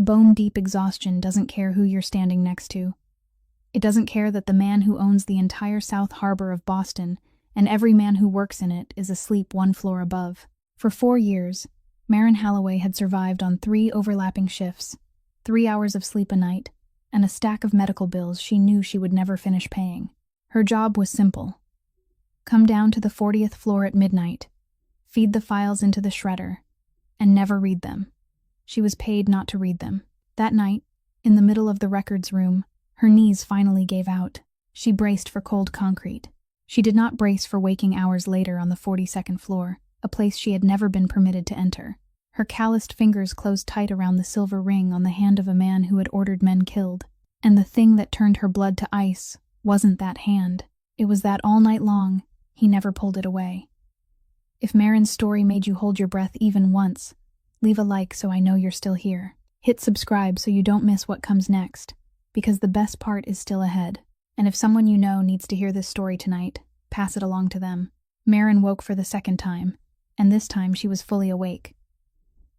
Bone-deep exhaustion doesn't care who you're standing next to. It doesn't care that the man who owns the entire South Harbor of Boston and every man who works in it is asleep one floor above. For 4 years, Maren Holloway had survived on 3 overlapping shifts, 3 hours of sleep a night, and a stack of medical bills she knew she would never finish paying. Her job was simple. Come down to the 40th floor at midnight, feed the files into the shredder, and never read them. She was paid not to read them. That night, in the middle of the records room, her knees finally gave out. She braced for cold concrete. She did not brace for waking hours later on the 42nd floor, a place she had never been permitted to enter. Her calloused fingers closed tight around the silver ring on the hand of a man who had ordered men killed. And the thing that turned her blood to ice wasn't that hand. It was that all night long, he never pulled it away. If Maren's story made you hold your breath even once, leave a like so I know you're still here. Hit subscribe so you don't miss what comes next, because the best part is still ahead. And if someone you know needs to hear this story tonight, pass it along to them. Maren woke for the second time, and this time she was fully awake.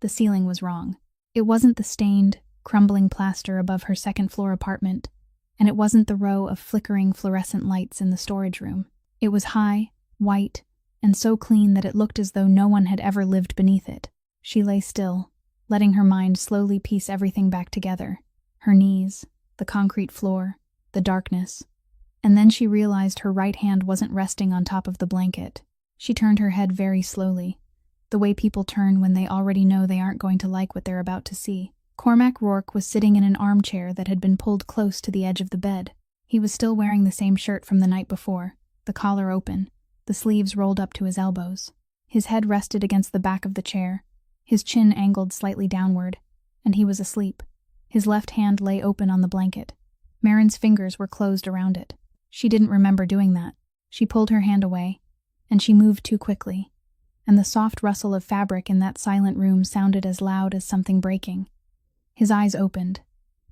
The ceiling was wrong. It wasn't the stained, crumbling plaster above her second-floor apartment, and it wasn't the row of flickering fluorescent lights in the storage room. It was high, white, and so clean that it looked as though no one had ever lived beneath it. She lay still, letting her mind slowly piece everything back together. Her knees, the concrete floor, the darkness. And then she realized her right hand wasn't resting on top of the blanket. She turned her head very slowly, the way people turn when they already know they aren't going to like what they're about to see. Cormac Rourke was sitting in an armchair that had been pulled close to the edge of the bed. He was still wearing the same shirt from the night before, the collar open, the sleeves rolled up to his elbows. His head rested against the back of the chair, his chin angled slightly downward, and he was asleep. His left hand lay open on the blanket. Maren's fingers were closed around it. She didn't remember doing that. She pulled her hand away, and she moved too quickly, and the soft rustle of fabric in that silent room sounded as loud as something breaking. His eyes opened.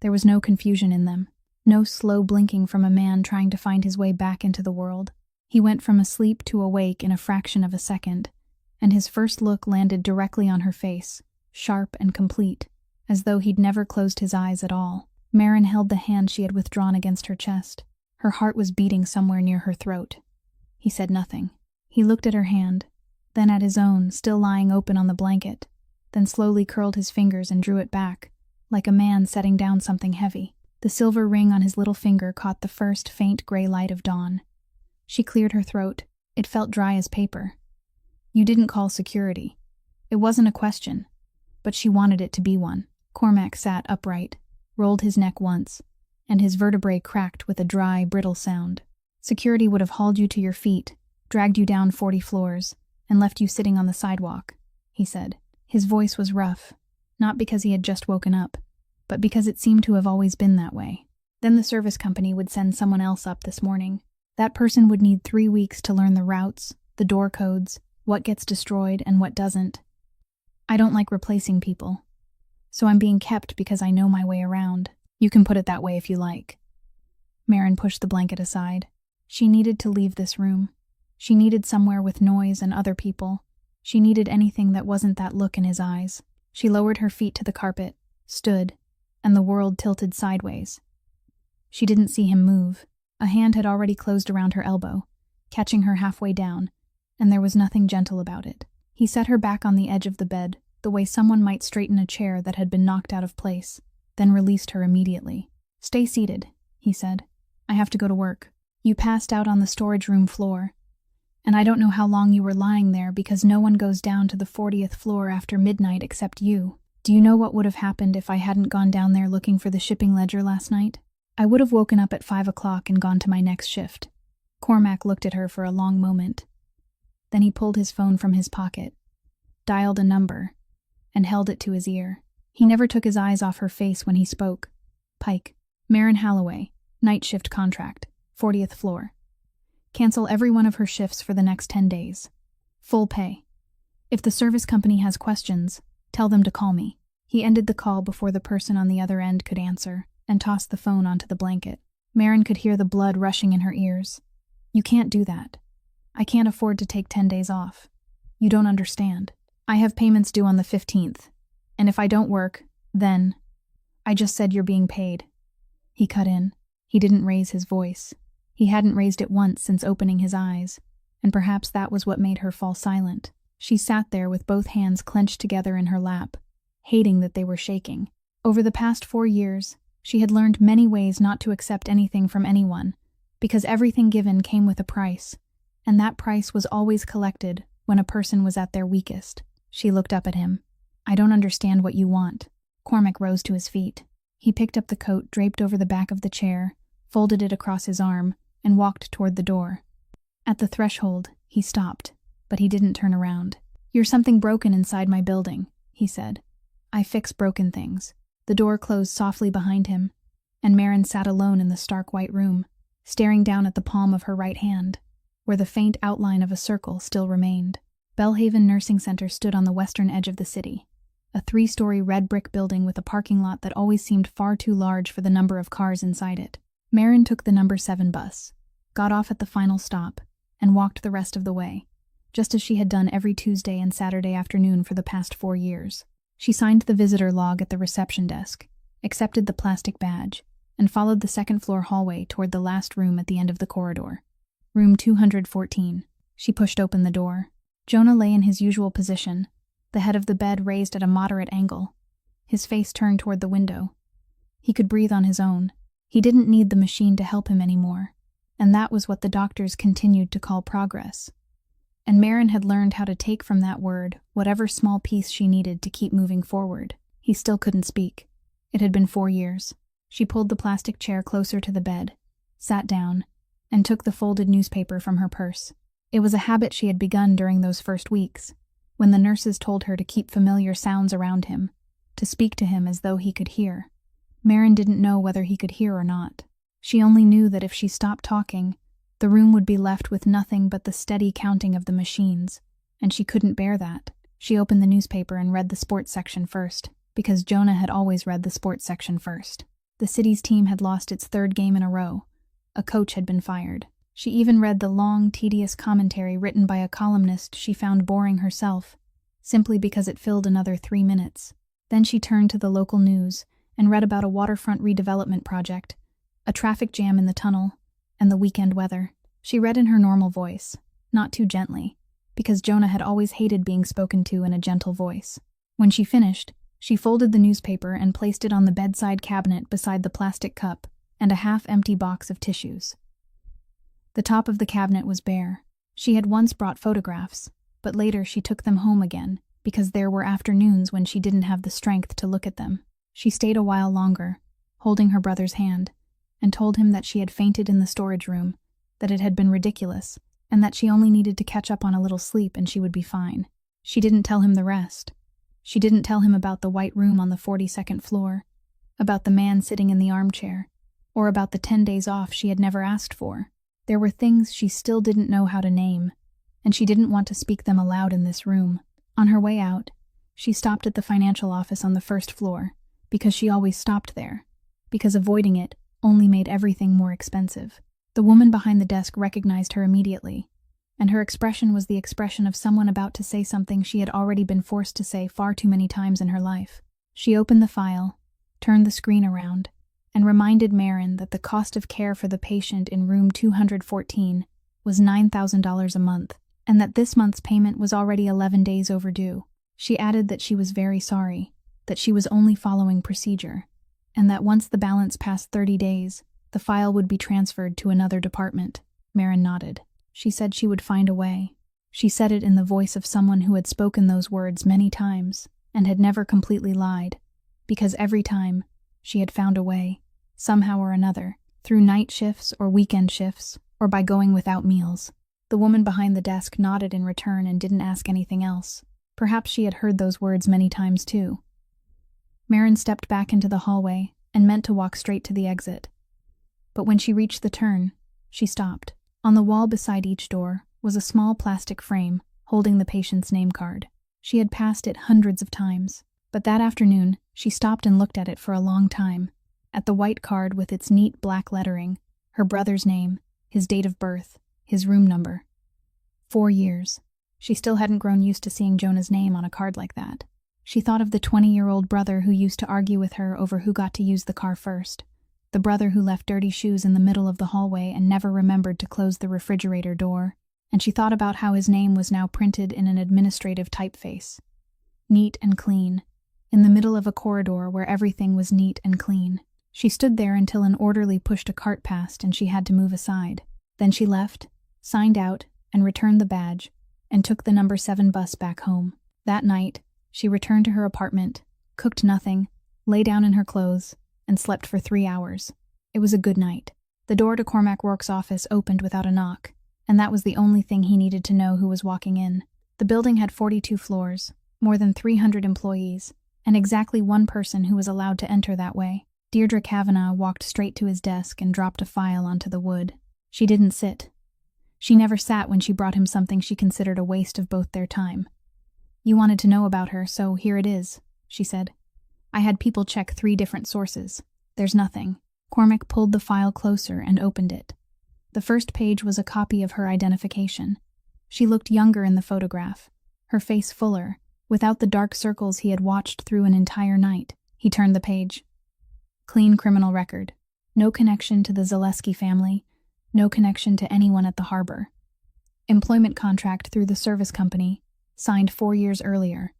There was no confusion in them, no slow blinking from a man trying to find his way back into the world. He went from asleep to awake in a fraction of a second, and his first look landed directly on her face, sharp and complete, as though he'd never closed his eyes at all. Maren held the hand she had withdrawn against her chest. Her heart was beating somewhere near her throat. He said nothing. He looked at her hand, then at his own, still lying open on the blanket, then slowly curled his fingers and drew it back, like a man setting down something heavy. The silver ring on his little finger caught the first faint gray light of dawn. She cleared her throat. It felt dry as paper. You didn't call security. It wasn't a question, but she wanted it to be one. Cormac sat upright, rolled his neck once, and his vertebrae cracked with a dry, brittle sound. Security would have hauled you to your feet, dragged you down 40 floors, and left you sitting on the sidewalk, he said. His voice was rough, not because he had just woken up, but because it seemed to have always been that way. Then the service company would send someone else up this morning. That person would need 3 weeks to learn the routes, the door codes, what gets destroyed and what doesn't. I don't like replacing people, so I'm being kept because I know my way around. You can put it that way if you like. Maren pushed the blanket aside. She needed to leave this room. She needed somewhere with noise and other people. She needed anything that wasn't that look in his eyes. She lowered her feet to the carpet, stood, and the world tilted sideways. She didn't see him move. A hand had already closed around her elbow, catching her halfway down, and there was nothing gentle about it. He set her back on the edge of the bed, the way someone might straighten a chair that had been knocked out of place, then released her immediately. Stay seated, he said. I have to go to work. You passed out on the storage room floor, and I don't know how long you were lying there because no one goes down to the 40th floor after midnight except you. Do you know what would have happened if I hadn't gone down there looking for the shipping ledger last night? I would have woken up at 5 o'clock and gone to my next shift. Cormac looked at her for a long moment. Then he pulled his phone from his pocket, dialed a number, and held it to his ear. He never took his eyes off her face when he spoke. Pike. Maren Holloway. Night shift contract. 40th floor. Cancel every one of her shifts for the next 10 days. Full pay. If the service company has questions, tell them to call me. He ended the call before the person on the other end could answer, and tossed the phone onto the blanket. Maren could hear the blood rushing in her ears. You can't do that. I can't afford to take 10 days off. You don't understand. I have payments due on the 15th, and if I don't work, then... I just said you're being paid. He cut in. He didn't raise his voice. He hadn't raised it once since opening his eyes, and perhaps that was what made her fall silent. She sat there with both hands clenched together in her lap, hating that they were shaking. Over the past 4 years, she had learned many ways not to accept anything from anyone, because everything given came with a price, and that price was always collected when a person was at their weakest. She looked up at him. I don't understand what you want. Cormac rose to his feet. He picked up the coat draped over the back of the chair, folded it across his arm, and walked toward the door. At the threshold, he stopped, but he didn't turn around. You're something broken inside my building, he said. I fix broken things. The door closed softly behind him, and Maren sat alone in the stark white room, staring down at the palm of her right hand, where the faint outline of a circle still remained. Belhaven Nursing Center stood on the western edge of the city, a 3-story red brick building with a parking lot that always seemed far too large for the number of cars inside it. Maren took the number 7 bus, got off at the final stop, and walked the rest of the way, just as she had done every Tuesday and Saturday afternoon for the past 4 years. She signed the visitor log at the reception desk, accepted the plastic badge, and followed the second-floor hallway toward the last room at the end of the corridor. Room 214. She pushed open the door. Jonah lay in his usual position, the head of the bed raised at a moderate angle, his face turned toward the window. He could breathe on his own. He didn't need the machine to help him anymore, and that was what the doctors continued to call progress. And Maren had learned how to take from that word whatever small piece she needed to keep moving forward. He still couldn't speak. It had been 4 years. She pulled the plastic chair closer to the bed, sat down, and took the folded newspaper from her purse. It was a habit she had begun during those first weeks, when the nurses told her to keep familiar sounds around him, to speak to him as though he could hear. Maren didn't know whether he could hear or not. She only knew that if she stopped talking, the room would be left with nothing but the steady counting of the machines, and she couldn't bear that. She opened the newspaper and read the sports section first, because Jonah had always read the sports section first. The city's team had lost its 3rd game in a row. A coach had been fired. She even read the long, tedious commentary written by a columnist she found boring herself, simply because it filled another 3 minutes. Then she turned to the local news and read about a waterfront redevelopment project, a traffic jam in the tunnel, and the weekend weather. She read in her normal voice, not too gently, because Jonah had always hated being spoken to in a gentle voice. When she finished, she folded the newspaper and placed it on the bedside cabinet beside the plastic cup and a half-empty box of tissues. The top of the cabinet was bare. She had once brought photographs, but later she took them home again, because there were afternoons when she didn't have the strength to look at them. She stayed a while longer, holding her brother's hand, and told him that she had fainted in the storage room, that it had been ridiculous, and that she only needed to catch up on a little sleep and she would be fine. She didn't tell him the rest. She didn't tell him about the white room on the 42nd floor, about the man sitting in the armchair, or about the 10 days off she had never asked for. There were things she still didn't know how to name, and she didn't want to speak them aloud in this room. On her way out, she stopped at the financial office on the 1st floor, because she always stopped there, because avoiding it only made everything more expensive. The woman behind the desk recognized her immediately, and her expression was the expression of someone about to say something she had already been forced to say far too many times in her life. She opened the file, turned the screen around, and reminded Maren that the cost of care for the patient in room 214 was $9,000 a month, and that this month's payment was already 11 days overdue. She added that she was very sorry, that she was only following procedure, and that once the balance passed 30 days, the file would be transferred to another department. Maren nodded. She said she would find a way. She said it in the voice of someone who had spoken those words many times and had never completely lied, because every time she had found a way, somehow or another, through night shifts or weekend shifts, or by going without meals. The woman behind the desk nodded in return and didn't ask anything else. Perhaps she had heard those words many times too. Maren stepped back into the hallway and meant to walk straight to the exit. But when she reached the turn, she stopped. On the wall beside each door was a small plastic frame holding the patient's name card. She had passed it hundreds of times, but that afternoon she stopped and looked at it for a long time, at the white card with its neat black lettering, her brother's name, his date of birth, his room number. 4 years. She still hadn't grown used to seeing Jonah's name on a card like that. She thought of the 20-year-old brother who used to argue with her over who got to use the car first. The brother who left dirty shoes in the middle of the hallway and never remembered to close the refrigerator door. And she thought about how his name was now printed in an administrative typeface. Neat and clean. In the middle of a corridor where everything was neat and clean. She stood there until an orderly pushed a cart past and she had to move aside. Then she left, signed out, and returned the badge, and took the number 7 bus back home. That night, she returned to her apartment, cooked nothing, lay down in her clothes, and slept for 3 hours. It was a good night. The door to Cormac Rourke's office opened without a knock, and that was the only thing he needed to know who was walking in. The building had 42 floors, more than 300 employees, and exactly one person who was allowed to enter that way. Deirdre Kavanagh walked straight to his desk and dropped a file onto the wood. She didn't sit. She never sat when she brought him something she considered a waste of both their time. "You wanted to know about her, so here it is," she said. "I had people check 3 different sources. There's nothing." Cormac pulled the file closer and opened it. The first page was a copy of her identification. She looked younger in the photograph, her face fuller, without the dark circles he had watched through an entire night. He turned the page. Clean criminal record. No connection to the Zaleski family. No connection to anyone at the harbor. Employment contract through the service company, signed 4 years earlier.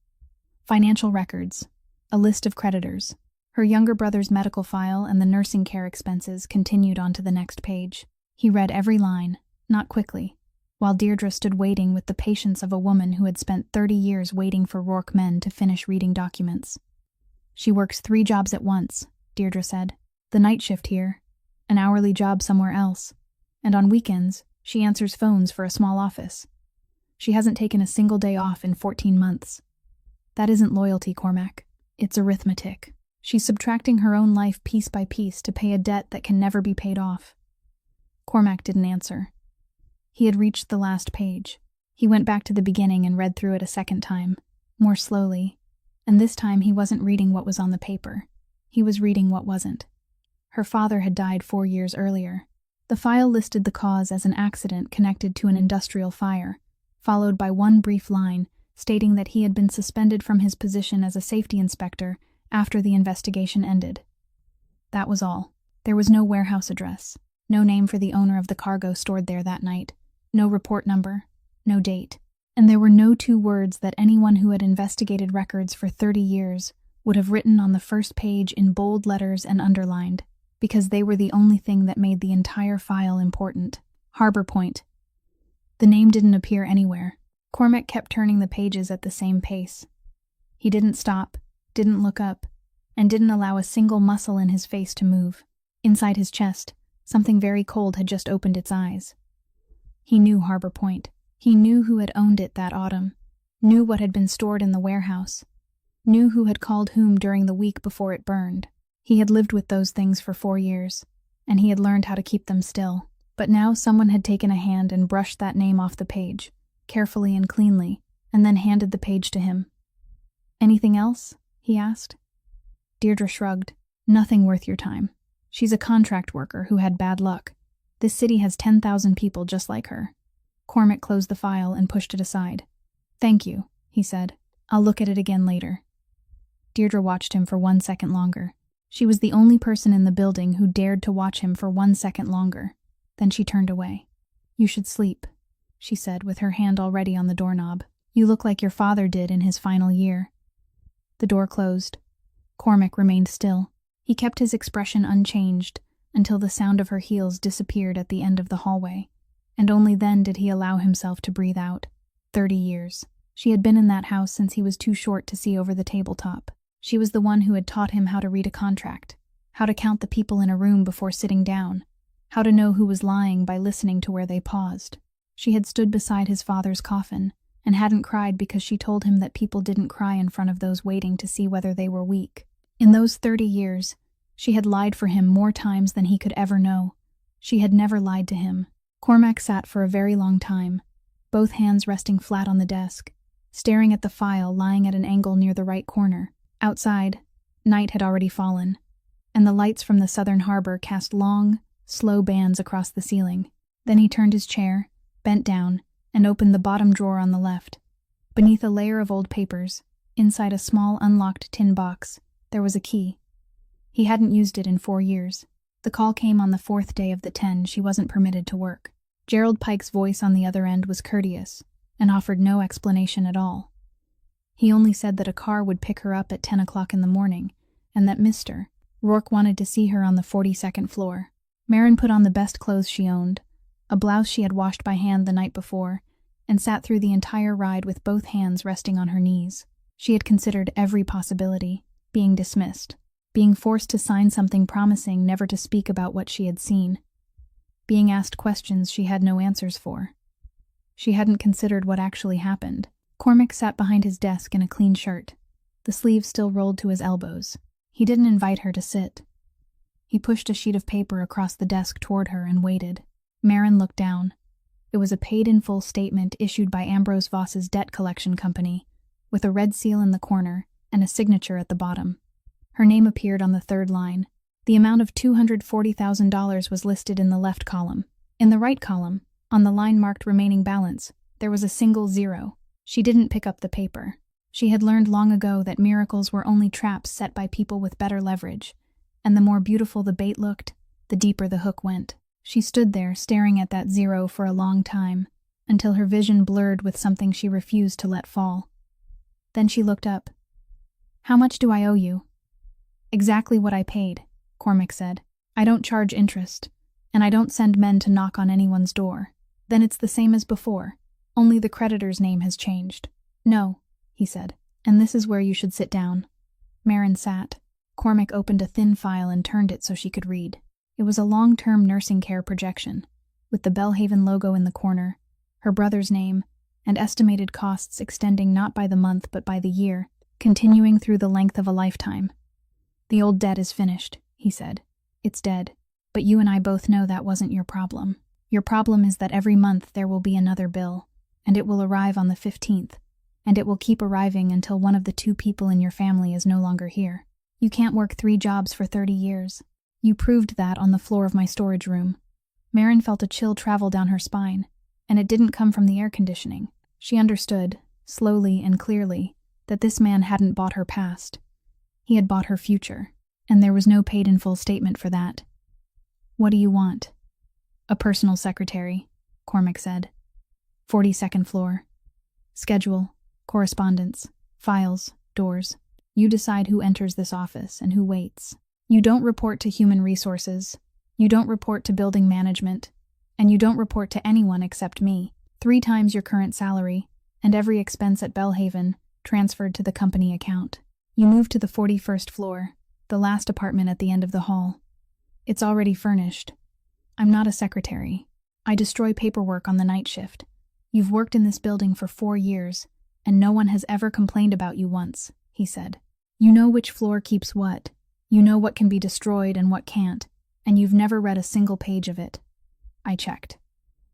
Financial records. A list of creditors. Her younger brother's medical file and the nursing care expenses continued on to the next page. He read every line, not quickly, while Deirdre stood waiting with the patience of a woman who had spent 30 years waiting for Rourke men to finish reading documents. "She works 3 jobs at once," Deirdre said. "The night shift here, an hourly job somewhere else, and on weekends, she answers phones for a small office. She hasn't taken a single day off in 14 months. That isn't loyalty, Cormac. It's arithmetic. She's subtracting her own life piece by piece to pay a debt that can never be paid off." Cormac didn't answer. He had reached the last page. He went back to the beginning and read through it a second time, more slowly, and this time he wasn't reading what was on the paper. He was reading what wasn't. Her father had died 4 years earlier. The file listed the cause as an accident connected to an industrial fire, followed by one brief line stating that he had been suspended from his position as a safety inspector after the investigation ended. That was all. There was no warehouse address, no name for the owner of the cargo stored there that night, no report number, no date, and there were no 2 words that anyone who had investigated records for 30 years would have written on the first page in bold letters and underlined, because they were the only thing that made the entire file important. Harbor Point. The name didn't appear anywhere. Cormac kept turning the pages at the same pace. He didn't stop, didn't look up, and didn't allow a single muscle in his face to move. Inside his chest, something very cold had just opened its eyes. He knew Harbor Point. He knew who had owned it that autumn, knew what had been stored in the warehouse, knew who had called whom during the week before it burned. He had lived with those things for 4 years, and he had learned how to keep them still. But now someone had taken a hand and brushed that name off the page, carefully and cleanly, and then handed the page to him. "Anything else?" he asked. Deirdre shrugged. "Nothing worth your time. She's a contract worker who had bad luck. This city has 10,000 people just like her." Cormac closed the file and pushed it aside. "Thank you," he said. "I'll look at it again later." Deirdre watched him for 1 second longer. She was the only person in the building who dared to watch him for 1 second longer. Then she turned away. "You should sleep," she said with her hand already on the doorknob. "You look like your father did in his final year." The door closed. Cormac remained still. He kept his expression unchanged until the sound of her heels disappeared at the end of the hallway, and only then did he allow himself to breathe out. 30 years. She had been in that house since he was too short to see over the tabletop. She was the one who had taught him how to read a contract, how to count the people in a room before sitting down, how to know who was lying by listening to where they paused. She had stood beside his father's coffin and hadn't cried because she told him that people didn't cry in front of those waiting to see whether they were weak. In those 30 years, she had lied for him more times than he could ever know. She had never lied to him. Cormac sat for a very long time, both hands resting flat on the desk, staring at the file lying at an angle near the right corner. Outside, night had already fallen, and the lights from the southern harbor cast long, slow bands across the ceiling. Then he turned his chair, bent down, and opened the bottom drawer on the left. Beneath a layer of old papers, Inside a small, unlocked tin box, there was a key. He hadn't used it in 4 years. The call came on the 4th day of the 10 she wasn't permitted to work. Gerald Pike's voice on the other end was courteous and offered no explanation at all. He only said that a car would pick her up at 10 o'clock in the morning and that Mr. Rourke wanted to see her on the 42nd floor. Marin put on the best clothes she owned, a blouse she had washed by hand the night before, and sat through the entire ride with both hands resting on her knees. She had considered every possibility: being dismissed, being forced to sign something promising never to speak about what she had seen, being asked questions she had no answers for. She hadn't considered what actually happened. Cormac sat behind his desk in a clean shirt, the sleeves still rolled to his elbows. He didn't invite her to sit. He pushed a sheet of paper across the desk toward her and waited. Marin looked down. It was a paid-in-full statement issued by Ambrose Voss's debt collection company, with a red seal in the corner and a signature at the bottom. Her name appeared on the 3rd line. The amount of $240,000 was listed in the left column. In the right column, on the line marked remaining balance, there was a single 0. She didn't pick up the paper. She had learned long ago that miracles were only traps set by people with better leverage, and the more beautiful the bait looked, the deeper the hook went. She stood there staring at that 0 for a long time, until her vision blurred with something she refused to let fall. Then she looked up. "How much do I owe you?" "Exactly what I paid," Cormac said. "I don't charge interest, and I don't send men to knock on anyone's door." "Then it's the same as before, only the creditor's name has changed." "No," he said, "and this is where you should sit down." Marin sat. Cormac opened a thin file and turned it so she could read. It was a long-term nursing care projection, with the Belhaven logo in the corner, her brother's name, and estimated costs extending not by the month but by the year, continuing through the length of a lifetime. "The old debt is finished," he said. "It's dead. But you and I both know that wasn't your problem. Your problem is that every month there will be another bill, and it will arrive on the 15th, and it will keep arriving until one of the 2 people in your family is no longer here. You can't work 3 jobs for 30 years. You proved that on the floor of my storage room." Marin felt a chill travel down her spine, and it didn't come from the air conditioning. She understood, slowly and clearly, that this man hadn't bought her past. He had bought her future, and there was no paid-in-full statement for that. "What do you want?" "A personal secretary," Cormac said. 42nd floor. Schedule, correspondence, files, doors. You decide who enters this office and who waits. You don't report to human resources, you don't report to building management, and you don't report to anyone except me. 3 times your current salary, and every expense at Belhaven transferred to the company account. You move to the 41st floor, the last apartment at the end of the hall. It's already furnished. I'm not a secretary. I destroy paperwork on the night shift. You've worked in this building for 4 years, and no one has ever complained about you once," he said. "You know which floor keeps what. You know what can be destroyed and what can't, and you've never read a single page of it." I checked.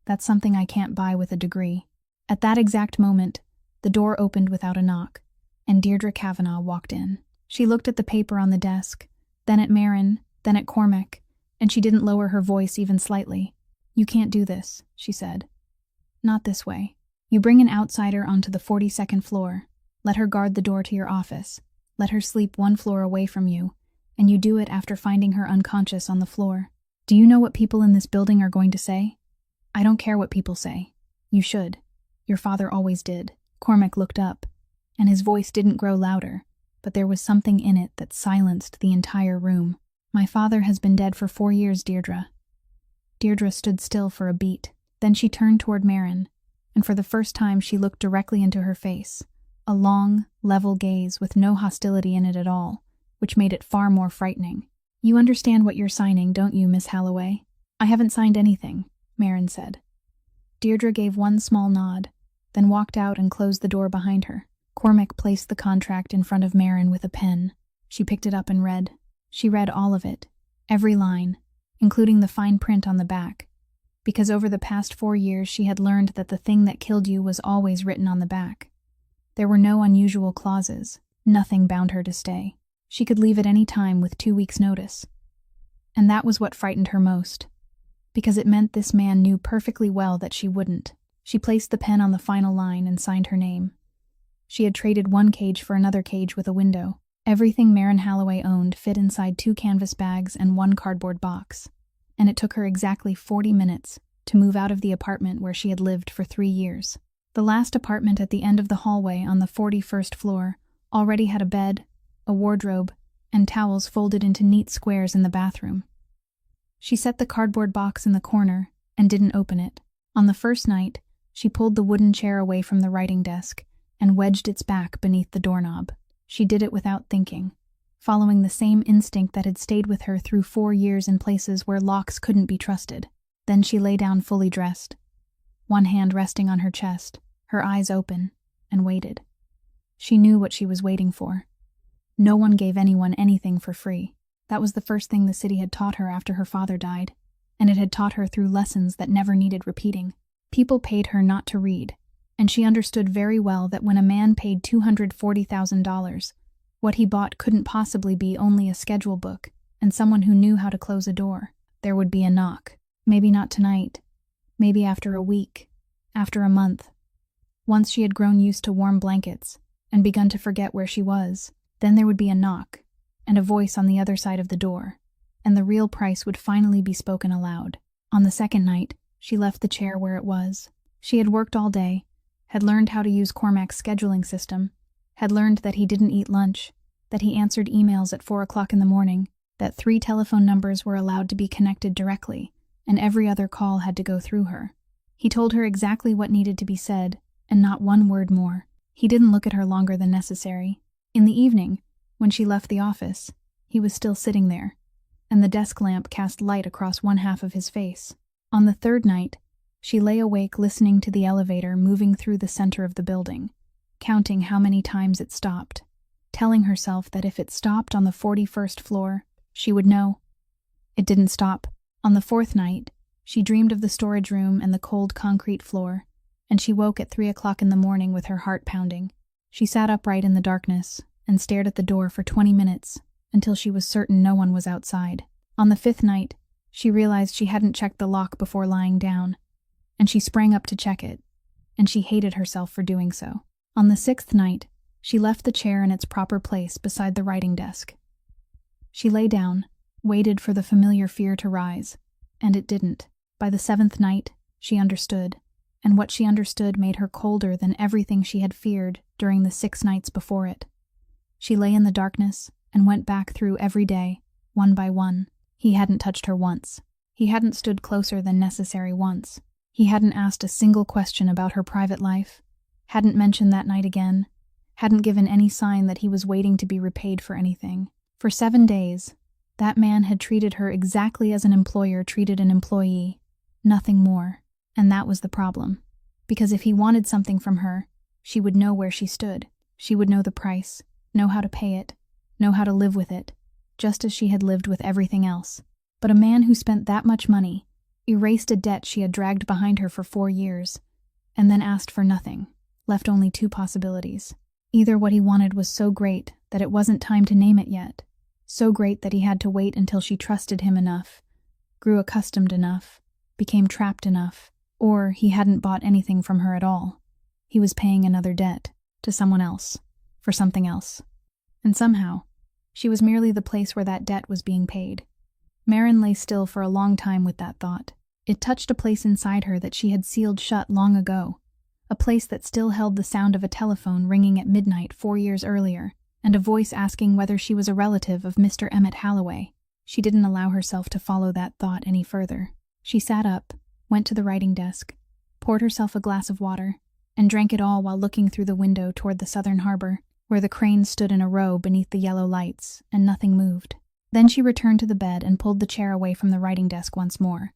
"That's something I can't buy with a degree." At that exact moment, the door opened without a knock, and Deirdre Kavanagh walked in. She looked at the paper on the desk, then at Marin, then at Cormac, and she didn't lower her voice even slightly. "You can't do this," she said. "Not this way. You bring an outsider onto the 42nd floor, let her guard the door to your office, let her sleep 1 floor away from you, and you do it after finding her unconscious on the floor. Do you know what people in this building are going to say?" "I don't care what people say. You should. Your father always did." Cormac looked up, and his voice didn't grow louder, but there was something in it that silenced the entire room. "My father has been dead for 4 years, Deirdre." Deirdre stood still for a beat. Then she turned toward Marin, and for the first time she looked directly into her face, a long, level gaze with no hostility in it at all, which made it far more frightening. "You understand what you're signing, don't you, Miss Halloway?" "I haven't signed anything," Marin said. Deirdre gave one small nod, then walked out and closed the door behind her. Cormac placed the contract in front of Marin with a pen. She picked it up and read. She read all of it, every line, including the fine print on the back, because over the past 4 years she had learned that the thing that killed you was always written on the back. There were no unusual clauses. Nothing bound her to stay. She could leave at any time with 2 weeks' notice. And that was what frightened her most, because it meant this man knew perfectly well that she wouldn't. She placed the pen on the final line and signed her name. She had traded one cage for another cage with a window. Everything Maren Holloway owned fit inside 2 canvas bags and 1 cardboard box. And it took her exactly 40 minutes to move out of the apartment where she had lived for 3 years. The last apartment at the end of the hallway on the 41st floor already had a bed, a wardrobe, and towels folded into neat squares in the bathroom. She set the cardboard box in the corner and didn't open it. On the first night, she pulled the wooden chair away from the writing desk and wedged its back beneath the doorknob. She did it without thinking, following the same instinct that had stayed with her through 4 years in places where locks couldn't be trusted. Then she lay down fully dressed, one hand resting on her chest, her eyes open, and waited. She knew what she was waiting for. No one gave anyone anything for free. That was the first thing the city had taught her after her father died, and it had taught her through lessons that never needed repeating. People paid her not to read, and she understood very well that when a man paid $240,000, what he bought couldn't possibly be only a schedule book and someone who knew how to close a door. There would be a knock. Maybe not tonight. Maybe after a week. After a month. Once she had grown used to warm blankets and begun to forget where she was, then there would be a knock and a voice on the other side of the door, and the real price would finally be spoken aloud. On the second night, she left the chair where it was. She had worked all day, had learned how to use Cormac's scheduling system, had learned that he didn't eat lunch, that he answered emails at 4 o'clock in the morning, that 3 telephone numbers were allowed to be connected directly, and every other call had to go through her. He told her exactly what needed to be said, and not one word more. He didn't look at her longer than necessary. In the evening, when she left the office, he was still sitting there, and the desk lamp cast light across one half of his face. On the third night, she lay awake listening to the elevator moving through the center of the building, counting how many times it stopped, telling herself that if it stopped on the 41st floor, she would know. It didn't stop. On the fourth night, she dreamed of the storage room and the cold concrete floor, and she woke at 3 o'clock in the morning with her heart pounding. She sat upright in the darkness and stared at the door for 20 minutes until she was certain no one was outside. On the 5th night, she realized she hadn't checked the lock before lying down, and she sprang up to check it, and she hated herself for doing so. On the 6th night, she left the chair in its proper place beside the writing desk. She lay down, waited for the familiar fear to rise, and it didn't. By the 7th night, she understood, and what she understood made her colder than everything she had feared during the 6 nights before it. She lay in the darkness and went back through every day, one by one. He hadn't touched her once. He hadn't stood closer than necessary once. He hadn't asked a single question about her private life, hadn't mentioned that night again, hadn't given any sign that he was waiting to be repaid for anything. For 7 days, that man had treated her exactly as an employer treated an employee, nothing more. And that was the problem. Because if he wanted something from her, she would know where she stood. She would know the price, know how to pay it, know how to live with it, just as she had lived with everything else. But a man who spent that much money, erased a debt she had dragged behind her for 4 years, and then asked for nothing, left only 2 possibilities. Either what he wanted was so great that it wasn't time to name it yet, so great that he had to wait until she trusted him enough, grew accustomed enough, became trapped enough, or he hadn't bought anything from her at all. He was paying another debt, to someone else, for something else. And somehow, she was merely the place where that debt was being paid. Maren lay still for a long time with that thought. It touched a place inside her that she had sealed shut long ago, a place that still held the sound of a telephone ringing at midnight 4 years earlier, and a voice asking whether she was a relative of Mr. Emmett Holloway. She didn't allow herself to follow that thought any further. She sat up, went to the writing desk, poured herself a glass of water, and drank it all while looking through the window toward the southern harbor, where the cranes stood in a row beneath the yellow lights, and nothing moved. Then she returned to the bed and pulled the chair away from the writing desk once more.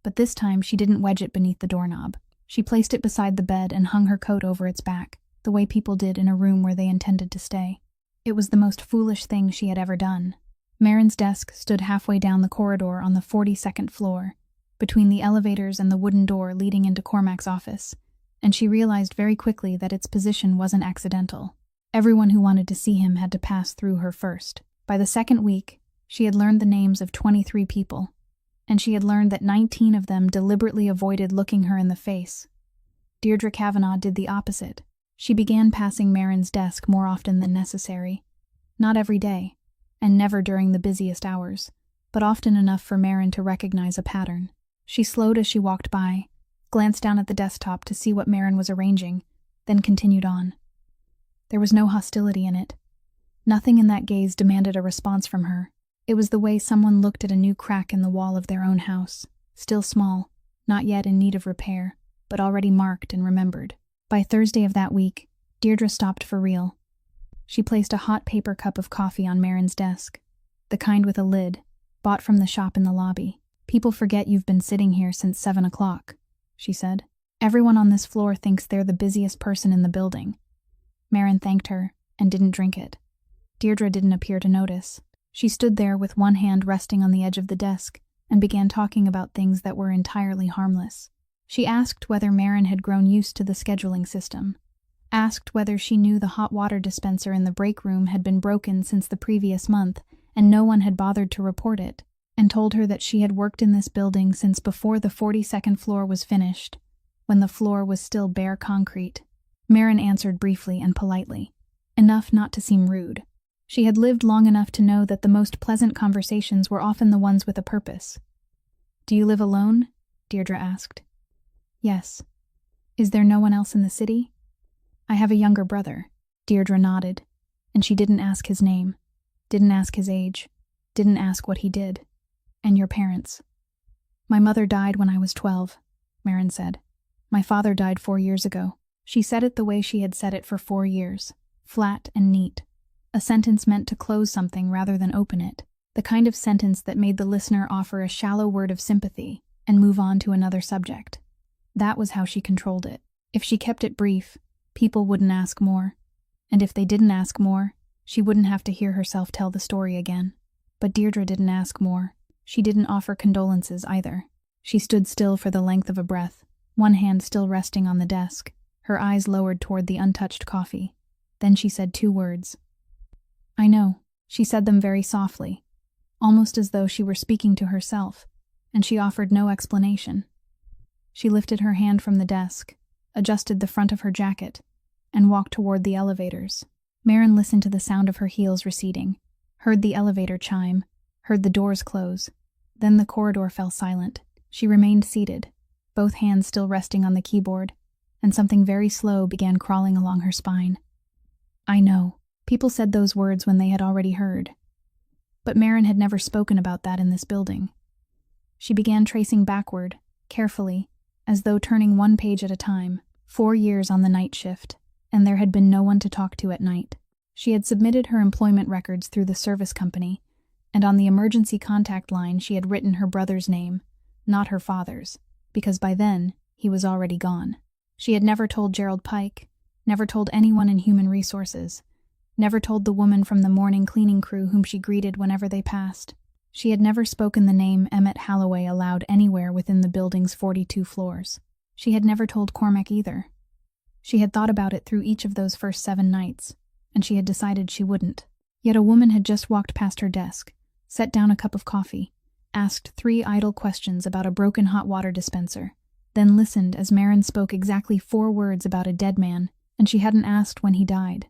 But this time she didn't wedge it beneath the doorknob. She placed it beside the bed and hung her coat over its back, the way people did in a room where they intended to stay. It was the most foolish thing she had ever done. Maren's desk stood halfway down the corridor on the 42nd floor, between the elevators and the wooden door leading into Cormac's office, and she realized very quickly that its position wasn't accidental. Everyone who wanted to see him had to pass through her first. By the 2nd week, she had learned the names of 23 people, and she had learned that 19 of them deliberately avoided looking her in the face. Deirdre Kavanagh did the opposite. She began passing Marin's desk more often than necessary. Not every day, and never during the busiest hours, but often enough for Marin to recognize a pattern. She slowed as she walked by, glanced down at the desktop to see what Marin was arranging, then continued on. There was no hostility in it. Nothing in that gaze demanded a response from her. It was the way someone looked at a new crack in the wall of their own house, still small, not yet in need of repair, but already marked and remembered. By Thursday of that week, Deirdre stopped for real. She placed a hot paper cup of coffee on Marin's desk, the kind with a lid, bought from the shop in the lobby. "People forget you've been sitting here since 7 o'clock, she said. "Everyone on this floor thinks they're the busiest person in the building." Marin thanked her and didn't drink it. Deirdre didn't appear to notice. She stood there with one hand resting on the edge of the desk and began talking about things that were entirely harmless. She asked whether Marin had grown used to the scheduling system, asked whether she knew the hot water dispenser in the break room had been broken since the previous month and no one had bothered to report it, and told her that she had worked in this building since before the 42nd floor was finished, when the floor was still bare concrete. Marin answered briefly and politely, enough not to seem rude. She had lived long enough to know that the most pleasant conversations were often the ones with a purpose. "Do you live alone?" Deirdre asked. "Yes. Is there no one else in the city?" "I have a younger brother." Deirdre nodded, and she didn't ask his name, didn't ask his age, didn't ask what he did. "And your parents?" "My mother died when I was 12, Marin said. "My father died 4 years ago." She said it the way she had said it for 4 years, flat and neat. A sentence meant to close something rather than open it. The kind of sentence that made the listener offer a shallow word of sympathy and move on to another subject. That was how she controlled it. If she kept it brief, people wouldn't ask more. And if they didn't ask more, she wouldn't have to hear herself tell the story again. But Deirdre didn't ask more. She didn't offer condolences either. She stood still for the length of a breath, one hand still resting on the desk, her eyes lowered toward the untouched coffee. Then she said 2 words. "I know." She said them very softly, almost as though she were speaking to herself, and she offered no explanation. She lifted her hand from the desk, adjusted the front of her jacket, and walked toward the elevators. Marin listened to the sound of her heels receding, heard the elevator chime, heard the doors close. Then the corridor fell silent. She remained seated, both hands still resting on the keyboard, and something very slow began crawling along her spine. "I know." People said those words when they had already heard. But Marin had never spoken about that in this building. She began tracing backward, carefully, as though turning one page at a time. 4 years on the night shift, and there had been no one to talk to at night. She had submitted her employment records through the service company, and on the emergency contact line she had written her brother's name, not her father's, because by then he was already gone. She had never told Gerald Pike, never told anyone in human resources, never told the woman from the morning cleaning crew whom she greeted whenever they passed. She had never spoken the name Emmett Halloway aloud anywhere within the building's 42 floors. She had never told Cormac either. She had thought about it through each of those first 7 nights, and she had decided she wouldn't. Yet a woman had just walked past her desk, set down a cup of coffee, asked 3 idle questions about a broken hot water dispenser, then listened as Marin spoke exactly 4 words about a dead man, and she hadn't asked when he died.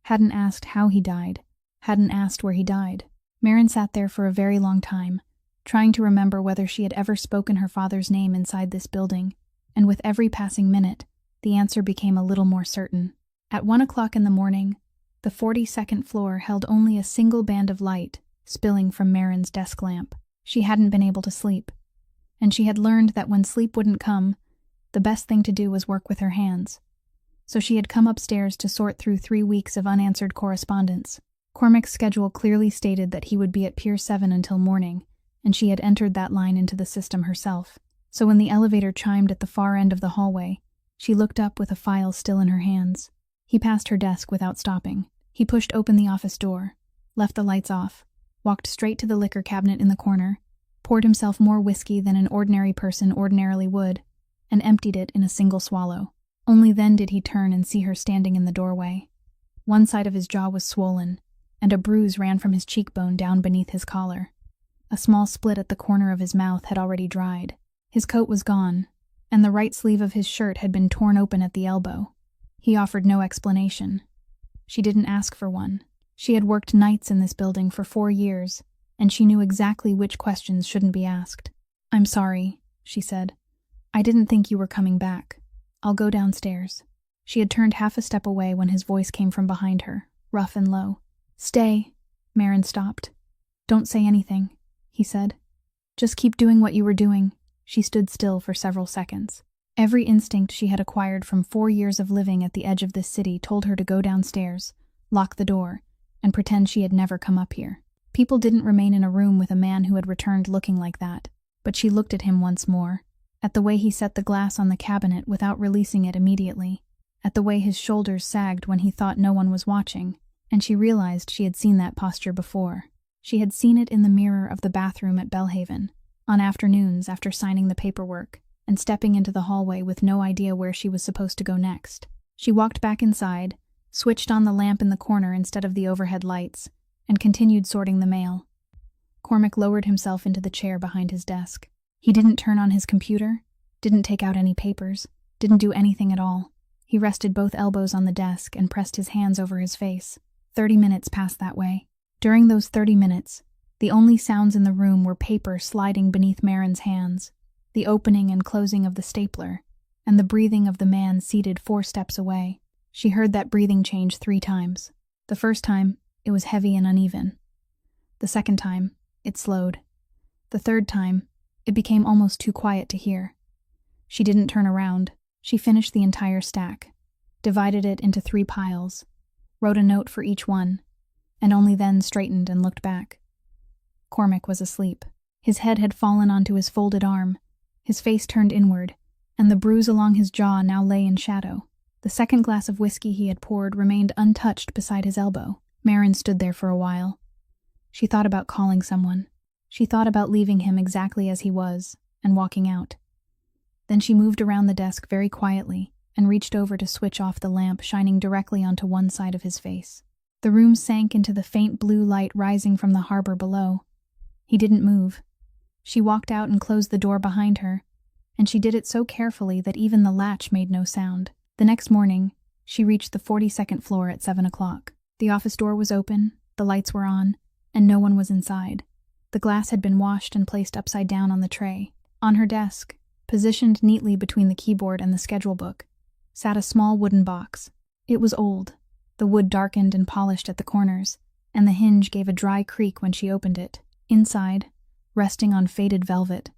Hadn't asked how he died, hadn't asked where he died. Marin sat there for a very long time, trying to remember whether she had ever spoken her father's name inside this building, and with every passing minute, the answer became a little more certain. At 1 o'clock in the morning, the 42nd floor held only a single band of light spilling from Marin's desk lamp. She hadn't been able to sleep, and she had learned that when sleep wouldn't come, the best thing to do was work with her hands. So she had come upstairs to sort through 3 weeks of unanswered correspondence. Cormac's schedule clearly stated that he would be at Pier 7 until morning, and she had entered that line into the system herself. So when the elevator chimed at the far end of the hallway, she looked up with a file still in her hands. He passed her desk without stopping. He pushed open the office door, left the lights off, walked straight to the liquor cabinet in the corner, poured himself more whiskey than an ordinary person ordinarily would, and emptied it in a single swallow. Only then did he turn and see her standing in the doorway. One side of his jaw was swollen, and a bruise ran from his cheekbone down beneath his collar. A small split at the corner of his mouth had already dried. His coat was gone, and the right sleeve of his shirt had been torn open at the elbow. He offered no explanation. She didn't ask for one. She had worked nights in this building for 4 years, and she knew exactly which questions shouldn't be asked. "I'm sorry," she said. "I didn't think you were coming back. I'll go downstairs." She had turned half a step away when his voice came from behind her, rough and low. "Stay." Maren stopped. "Don't say anything," he said. "Just keep doing what you were doing." She stood still for several seconds. Every instinct she had acquired from 4 years of living at the edge of this city told her to go downstairs, lock the door, and pretend she had never come up here. People didn't remain in a room with a man who had returned looking like that, but she looked at him once more, at the way he set the glass on the cabinet without releasing it immediately, at the way his shoulders sagged when he thought no one was watching, and she realized she had seen that posture before. She had seen it in the mirror of the bathroom at Belhaven, on afternoons after signing the paperwork, and stepping into the hallway with no idea where she was supposed to go next. She walked back inside, switched on the lamp in the corner instead of the overhead lights, and continued sorting the mail. Cormac lowered himself into the chair behind his desk. He didn't turn on his computer, didn't take out any papers, didn't do anything at all. He rested both elbows on the desk and pressed his hands over his face. 30 minutes passed that way. During those 30 minutes, the only sounds in the room were paper sliding beneath Maren's hands, the opening and closing of the stapler, and the breathing of the man seated 4 steps away. She heard that breathing change 3 times. The first time, it was heavy and uneven. The second time, it slowed. The third time, it became almost too quiet to hear. She didn't turn around. She finished the entire stack, divided it into 3 piles, wrote a note for each one, and only then straightened and looked back. Cormac was asleep. His head had fallen onto his folded arm, his face turned inward, and the bruise along his jaw now lay in shadow. The second glass of whiskey he had poured remained untouched beside his elbow. Maren stood there for a while. She thought about calling someone. She thought about leaving him exactly as he was, and walking out. Then she moved around the desk very quietly and reached over to switch off the lamp shining directly onto one side of his face. The room sank into the faint blue light rising from the harbor below. He didn't move. She walked out and closed the door behind her, and she did it so carefully that even the latch made no sound. The next morning, she reached the 42nd floor at 7 o'clock. The office door was open, the lights were on, and no one was inside. The glass had been washed and placed upside down on the tray. On her desk, positioned neatly between the keyboard and the schedule book, sat a small wooden box. It was old, the wood darkened and polished at the corners, and the hinge gave a dry creak when she opened it. Inside, resting on faded velvet,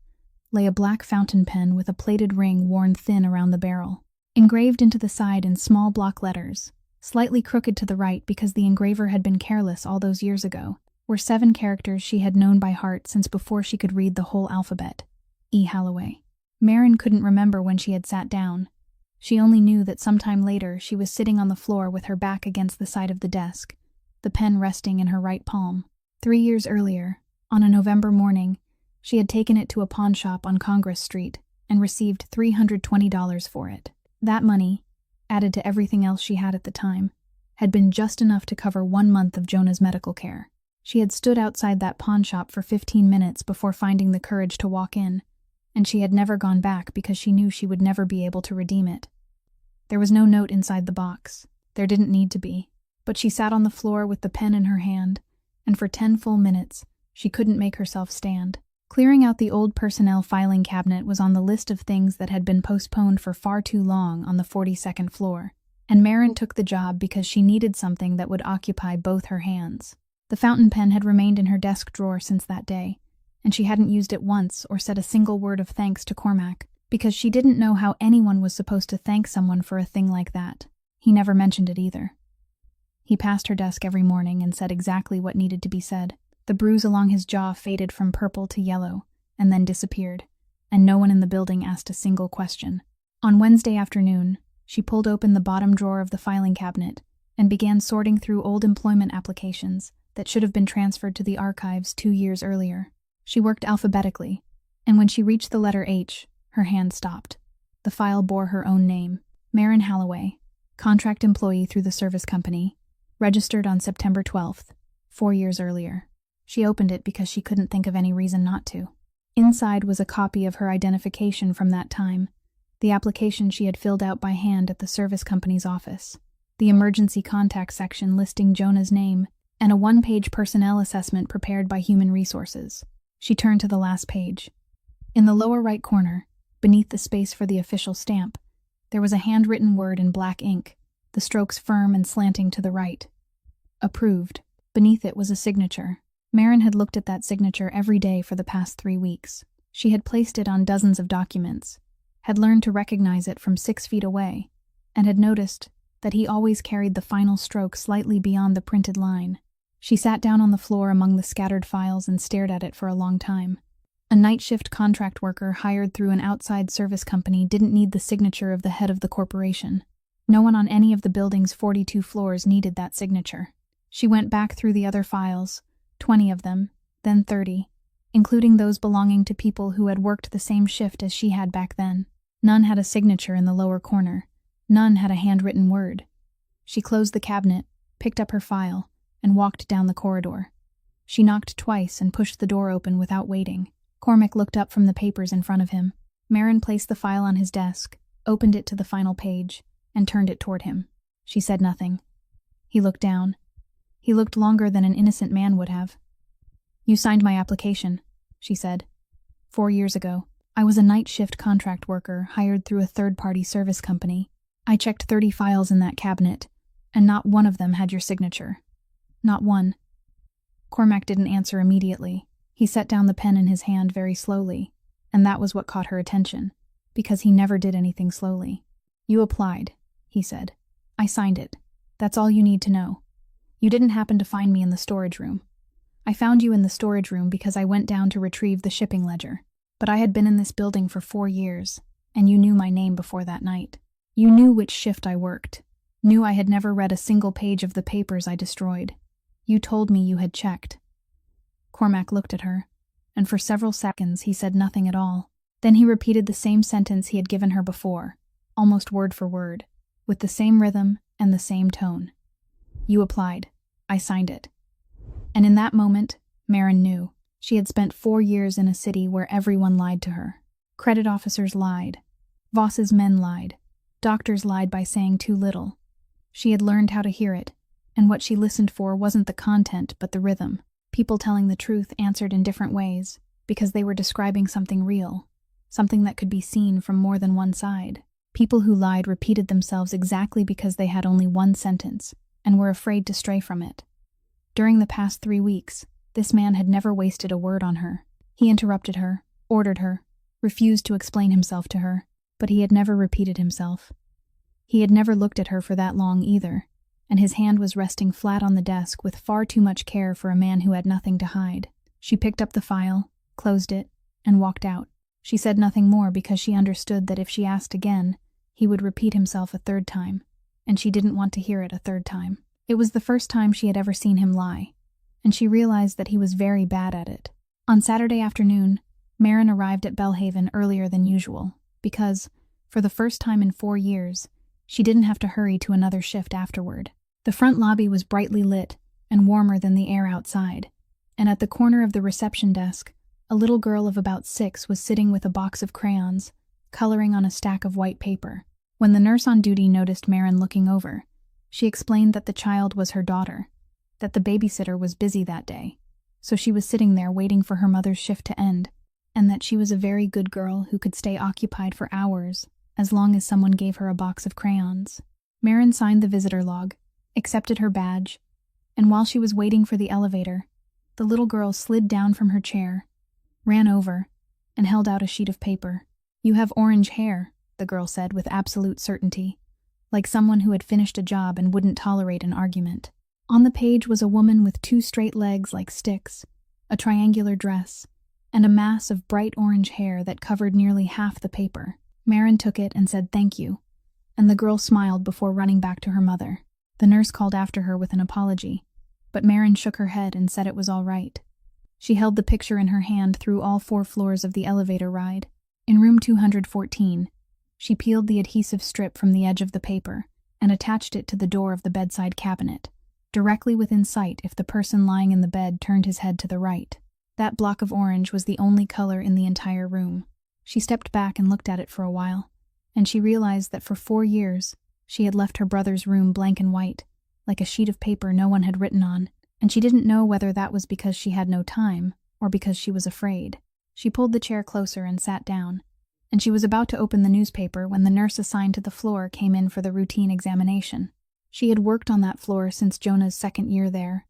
lay a black fountain pen with a plated ring worn thin around the barrel. Engraved into the side in small block letters, slightly crooked to the right because the engraver had been careless all those years ago, were 7 characters she had known by heart since before she could read the whole alphabet. E. Halloway. Maren couldn't remember when she had sat down. She only knew that sometime later she was sitting on the floor with her back against the side of the desk, the pen resting in her right palm. 3 years earlier, on a November morning, she had taken it to a pawn shop on Congress Street and received $320 for it. That money, added to everything else she had at the time, had been just enough to cover 1 month of Jonah's medical care. She had stood outside that pawn shop for 15 minutes before finding the courage to walk in, and she had never gone back because she knew she would never be able to redeem it. There was no note inside the box. There didn't need to be. But she sat on the floor with the pen in her hand, and for 10 full minutes, she couldn't make herself stand. Clearing out the old personnel filing cabinet was on the list of things that had been postponed for far too long on the 42nd floor, and Maren took the job because she needed something that would occupy both her hands. The fountain pen had remained in her desk drawer since that day, and she hadn't used it once or said a single word of thanks to Cormac, because she didn't know how anyone was supposed to thank someone for a thing like that. He never mentioned it either. He passed her desk every morning and said exactly what needed to be said. The bruise along his jaw faded from purple to yellow, and then disappeared, and no one in the building asked a single question. On Wednesday afternoon, she pulled open the bottom drawer of the filing cabinet and began sorting through old employment applications that should have been transferred to the archives 2 years earlier. She worked alphabetically, and when she reached the letter H, her hand stopped. The file bore her own name, Maren Halloway, contract employee through the service company, registered on September 12th, 4 years earlier. She opened it because she couldn't think of any reason not to. Inside was a copy of her identification from that time, the application she had filled out by hand at the service company's office, the emergency contact section listing Jonah's name, and a one-page personnel assessment prepared by Human Resources. She turned to the last page. In the lower right corner, beneath the space for the official stamp, there was a handwritten word in black ink, the strokes firm and slanting to the right. Approved. Beneath it was a signature. Maren had looked at that signature every day for the past 3 weeks. She had placed it on dozens of documents, had learned to recognize it from 6 feet away, and had noticed that he always carried the final stroke slightly beyond the printed line. She sat down on the floor among the scattered files and stared at it for a long time. A night shift contract worker hired through an outside service company didn't need the signature of the head of the corporation. No one on any of the building's 42 floors needed that signature. She went back through the other files, 20 of them, then 30, including those belonging to people who had worked the same shift as she had back then. None had a signature in the lower corner. None had a handwritten word. She closed the cabinet, picked up her file, and walked down the corridor. She knocked twice and pushed the door open without waiting. Cormac looked up from the papers in front of him. Maren placed the file on his desk, opened it to the final page, and turned it toward him. She said nothing. He looked down. He looked longer than an innocent man would have. "You signed my application," she said. "4 years ago. I was a night shift contract worker hired through a third-party service company. I checked 30 files in that cabinet, and not one of them had your signature. Not one." Cormac didn't answer immediately. He set down the pen in his hand very slowly, and that was what caught her attention, because he never did anything slowly. "You applied," he said. "I signed it. That's all you need to know. You didn't happen to find me in the storage room. I found you in the storage room because I went down to retrieve the shipping ledger. But I had been in this building for 4 years, and you knew my name before that night. You knew which shift I worked, knew I had never read a single page of the papers I destroyed. You told me you had checked." Cormac looked at her, and for several seconds he said nothing at all. Then he repeated the same sentence he had given her before, almost word for word, with the same rhythm and the same tone. "You applied. I signed it." And in that moment, Maren knew. She had spent 4 years in a city where everyone lied to her. Credit officers lied. Voss's men lied. Doctors lied by saying too little. She had learned how to hear it, and what she listened for wasn't the content but the rhythm. People telling the truth answered in different ways, because they were describing something real, something that could be seen from more than one side. People who lied repeated themselves exactly because they had only one sentence, and were afraid to stray from it. During the past 3 weeks, this man had never wasted a word on her. He interrupted her, ordered her, refused to explain himself to her, but he had never repeated himself. He had never looked at her for that long either, and his hand was resting flat on the desk with far too much care for a man who had nothing to hide. She picked up the file, closed it, and walked out. She said nothing more because she understood that if she asked again, he would repeat himself a third time, and she didn't want to hear it a third time. It was the first time she had ever seen him lie, and she realized that he was very bad at it. On Saturday afternoon, Maren arrived at Belhaven earlier than usual, because, for the first time in 4 years, she didn't have to hurry to another shift afterward. The front lobby was brightly lit and warmer than the air outside, and at the corner of the reception desk, a little girl of about 6 was sitting with a box of crayons, coloring on a stack of white paper. When the nurse on duty noticed Maren looking over, she explained that the child was her daughter, that the babysitter was busy that day, so she was sitting there waiting for her mother's shift to end, and that she was a very good girl who could stay occupied for hours as long as someone gave her a box of crayons. Maren signed the visitor log, accepted her badge, and while she was waiting for the elevator, the little girl slid down from her chair, ran over, and held out a sheet of paper. "You have orange hair," the girl said with absolute certainty, like someone who had finished a job and wouldn't tolerate an argument. On the page was a woman with 2 straight legs like sticks, a triangular dress, and a mass of bright orange hair that covered nearly half the paper. Maren took it and said thank you, and the girl smiled before running back to her mother. The nurse called after her with an apology, but Maren shook her head and said it was all right. She held the picture in her hand through all 4 floors of the elevator ride. In room 214, she peeled the adhesive strip from the edge of the paper and attached it to the door of the bedside cabinet, directly within sight if the person lying in the bed turned his head to the right. That block of orange was the only color in the entire room. She stepped back and looked at it for a while, and she realized that for 4 years, she had left her brother's room blank and white, like a sheet of paper no one had written on, and she didn't know whether that was because she had no time or because she was afraid. She pulled the chair closer and sat down, and she was about to open the newspaper when the nurse assigned to the floor came in for the routine examination. She had worked on that floor since Jonah's 2nd year there,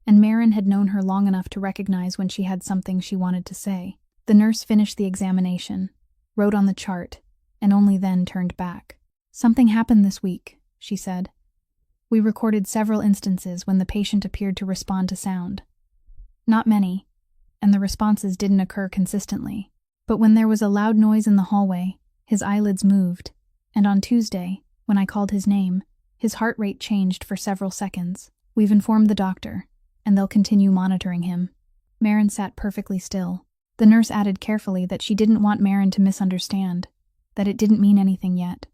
and Maren had known her long enough to recognize when she had something she wanted to say. The nurse finished the examination, wrote on the chart, and only then turned back. "Something happened this week," she said. "We recorded several instances when the patient appeared to respond to sound. Not many, and the responses didn't occur consistently. But when there was a loud noise in the hallway, his eyelids moved, and on Tuesday, when I called his name, his heart rate changed for several seconds. We've informed the doctor, and they'll continue monitoring him." Maren sat perfectly still. The nurse added carefully that she didn't want Maren to misunderstand, that it didn't mean anything yet,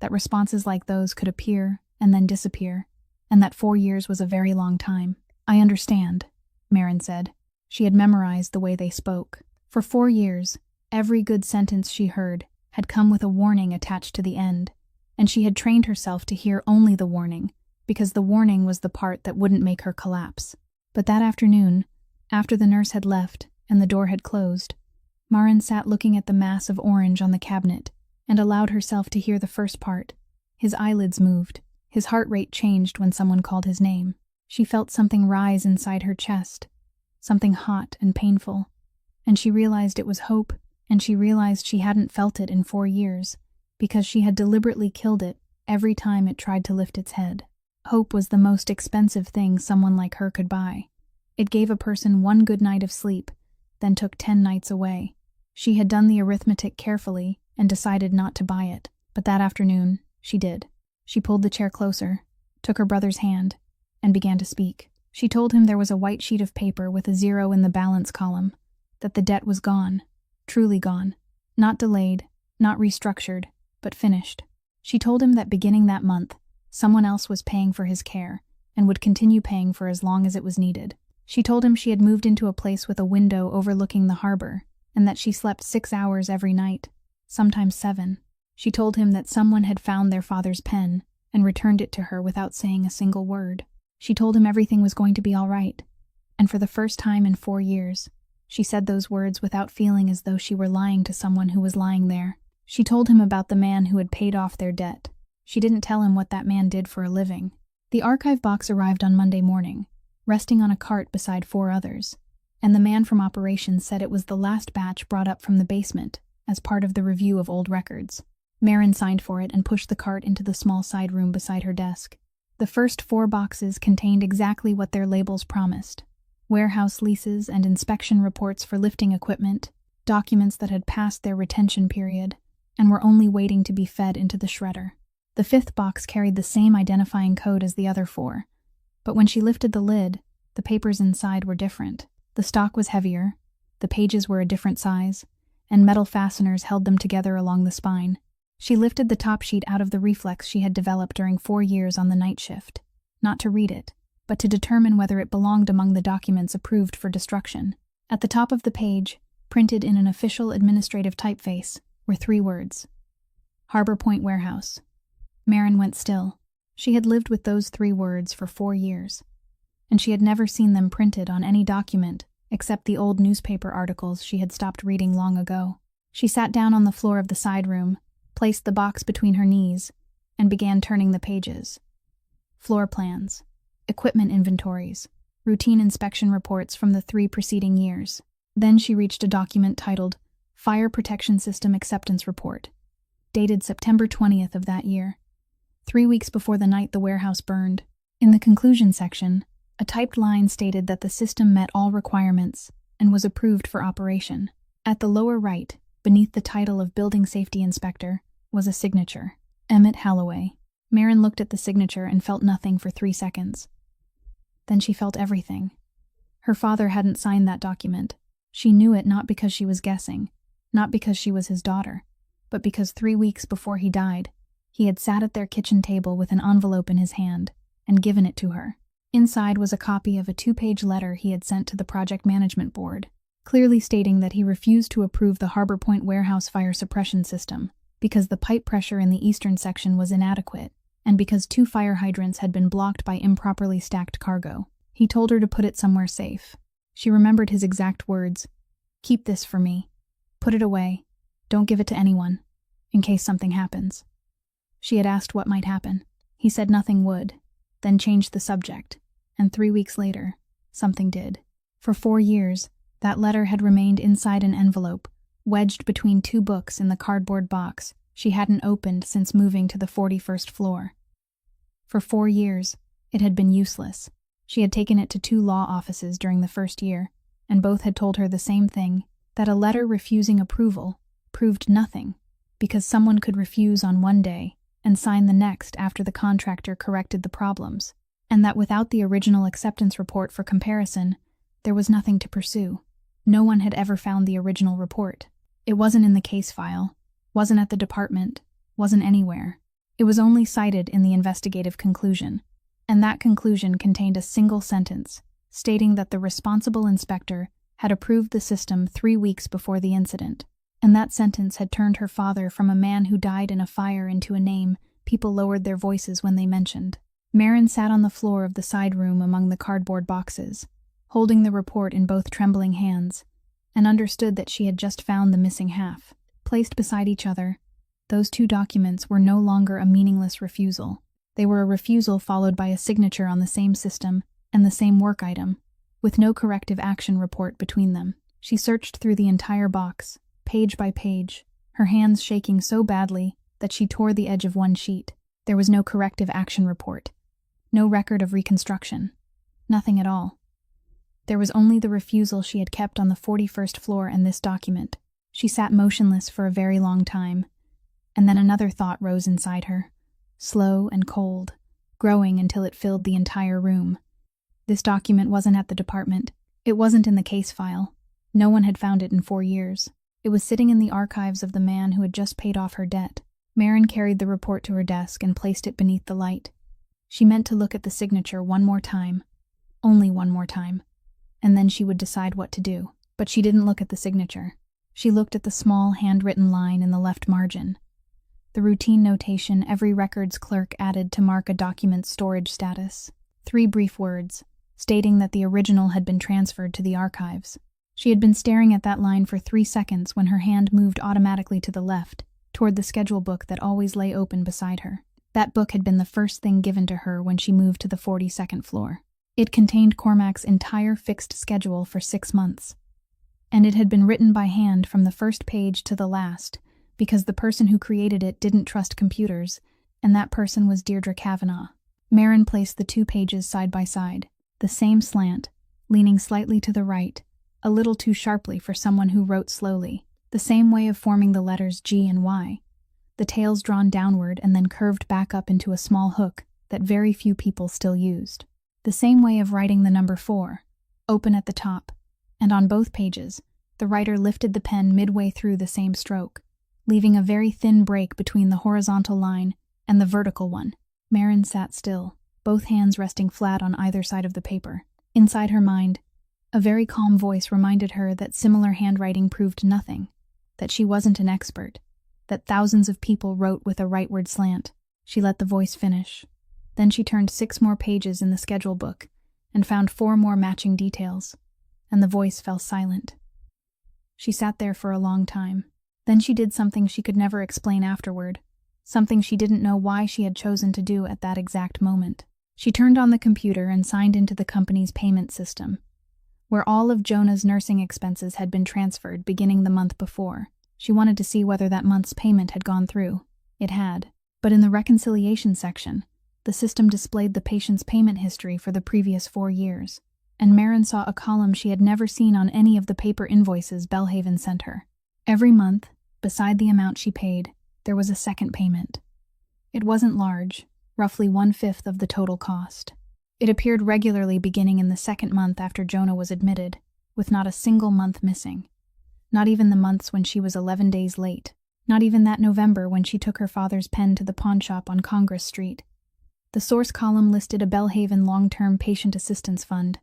that responses like those could appear and then disappear, and that 4 years was a very long time. "I understand," Maren said. She had memorized the way they spoke. For 4 years, every good sentence she heard had come with a warning attached to the end, and she had trained herself to hear only the warning, because the warning was the part that wouldn't make her collapse. But that afternoon, after the nurse had left and the door had closed, Maren sat looking at the mass of orange on the cabinet and allowed herself to hear the first part. His eyelids moved. His heart rate changed when someone called his name. She felt something rise inside her chest, something hot and painful, and she realized it was hope, and she realized she hadn't felt it in 4 years, because she had deliberately killed it every time it tried to lift its head. Hope was the most expensive thing someone like her could buy. It gave a person 1 good night of sleep, then took 10 nights away. She had done the arithmetic carefully and decided not to buy it, but that afternoon, she did. She pulled the chair closer, took her brother's hand, and began to speak. She told him there was a white sheet of paper with a 0 in the balance column, that the debt was gone, truly gone, not delayed, not restructured, but finished. She told him that beginning that month, someone else was paying for his care and would continue paying for as long as it was needed. She told him she had moved into a place with a window overlooking the harbor and that she slept 6 hours every night, sometimes 7. She told him that someone had found their father's pen and returned it to her without saying a single word. She told him everything was going to be all right, and for the first time in 4 years, she said those words without feeling as though she were lying to someone who was lying there. She told him about the man who had paid off their debt. She didn't tell him what that man did for a living. The archive box arrived on Monday morning, resting on a cart beside 4 others, and the man from operations said it was the last batch brought up from the basement as part of the review of old records. Maren signed for it and pushed the cart into the small side room beside her desk. The first 4 boxes contained exactly what their labels promised: warehouse leases and inspection reports for lifting equipment, documents that had passed their retention period and were only waiting to be fed into the shredder. The 5th box carried the same identifying code as the other 4, but when she lifted the lid, the papers inside were different. The stock was heavier, the pages were a different size, and metal fasteners held them together along the spine. She lifted the top sheet out of the reflex she had developed during 4 years on the night shift, not to read it, but to determine whether it belonged among the documents approved for destruction. At the top of the page, printed in an official administrative typeface, were 3 words: Harbor Point Warehouse. Maren went still. She had lived with those 3 words for 4 years, and she had never seen them printed on any document except the old newspaper articles she had stopped reading long ago. She sat down on the floor of the side room, placed the box between her knees, and began turning the pages. Floor plans, equipment inventories, routine inspection reports from the 3 preceding years. Then she reached a document titled Fire Protection System Acceptance Report, dated September 20th of that year, 3 weeks before the night the warehouse burned. In the conclusion section, a typed line stated that the system met all requirements and was approved for operation. At the lower right, beneath the title of Building Safety Inspector, was a signature: Emmett Halloway. Maren looked at the signature and felt nothing for 3 seconds. Then she felt everything. Her father hadn't signed that document. She knew it not because she was guessing, not because she was his daughter, but because 3 weeks before he died, he had sat at their kitchen table with an envelope in his hand and given it to her. Inside was a copy of a 2-page letter he had sent to the project management board, clearly stating that he refused to approve the Harbor Point Warehouse fire suppression system, because the pipe pressure in the eastern section was inadequate, and because 2 fire hydrants had been blocked by improperly stacked cargo. He told her to put it somewhere safe. She remembered his exact words. "Keep this for me. Put it away. Don't give it to anyone, in case something happens." She had asked what might happen. He said nothing would, then changed the subject, and 3 weeks later, something did. For 4 years, that letter had remained inside an envelope, wedged between 2 books in the cardboard box she hadn't opened since moving to the 41st floor. For 4 years, it had been useless. She had taken it to 2 law offices during the first year, and both had told her the same thing, that a letter refusing approval proved nothing, because someone could refuse on one day and sign the next after the contractor corrected the problems, and that without the original acceptance report for comparison, there was nothing to pursue. No one had ever found the original report. It wasn't in the case file, wasn't at the department, wasn't anywhere. It was only cited in the investigative conclusion, and that conclusion contained a single sentence stating that the responsible inspector had approved the system 3 weeks before the incident, and that sentence had turned her father from a man who died in a fire into a name people lowered their voices when they mentioned. Marin sat on the floor of the side room among the cardboard boxes, holding the report in both trembling hands, and understood that she had just found the missing half. Placed beside each other, those 2 documents were no longer a meaningless refusal. They were a refusal followed by a signature on the same system and the same work item, with no corrective action report between them. She searched through the entire box, page by page, her hands shaking so badly that she tore the edge of one sheet. There was no corrective action report, no record of reconstruction, nothing at all. There was only the refusal she had kept on the 41st floor and this document. She sat motionless for a very long time, and then another thought rose inside her, slow and cold, growing until it filled the entire room. This document wasn't at the department. It wasn't in the case file. No one had found it in 4 years. It was sitting in the archives of the man who had just paid off her debt. Marin carried the report to her desk and placed it beneath the light. She meant to look at the signature one more time, only one more time, and then she would decide what to do. But she didn't look at the signature. She looked at the small handwritten line in the left margin, the routine notation every records clerk added to mark a document's storage status. 3 brief words, stating that the original had been transferred to the archives. She had been staring at that line for 3 seconds when her hand moved automatically to the left, toward the schedule book that always lay open beside her. That book had been the first thing given to her when she moved to the 42nd floor. It contained Cormac's entire fixed schedule for 6 months, and it had been written by hand from the first page to the last, because the person who created it didn't trust computers, and that person was Deirdre Kavanagh. Marin placed the 2 pages side by side, the same slant, leaning slightly to the right, a little too sharply for someone who wrote slowly, the same way of forming the letters G and Y, the tails drawn downward and then curved back up into a small hook that very few people still used. The same way of writing the number 4, open at the top, and on both pages, the writer lifted the pen midway through the same stroke, leaving a very thin break between the horizontal line and the vertical one. Marin sat still, both hands resting flat on either side of the paper. Inside her mind, a very calm voice reminded her that similar handwriting proved nothing, that she wasn't an expert, that thousands of people wrote with a rightward slant. She let the voice finish. Then she turned 6 more pages in the schedule book and found 4 more matching details, and the voice fell silent. She sat there for a long time. Then she did something she could never explain afterward, something she didn't know why she had chosen to do at that exact moment. She turned on the computer and signed into the company's payment system, where all of Jonah's nursing expenses had been transferred beginning the month before. She wanted to see whether that month's payment had gone through. It had, but in the reconciliation section, the system displayed the patient's payment history for the previous 4 years, and Marin saw a column she had never seen on any of the paper invoices Belhaven sent her. Every month, beside the amount she paid, there was a second payment. It wasn't large, roughly 1/5 of the total cost. It appeared regularly beginning in the 2nd month after Jonah was admitted, with not a single month missing. Not even the months when she was 11 days late. Not even that November when she took her father's pen to the pawn shop on Congress Street. The source column listed a Belhaven long-term patient assistance fund.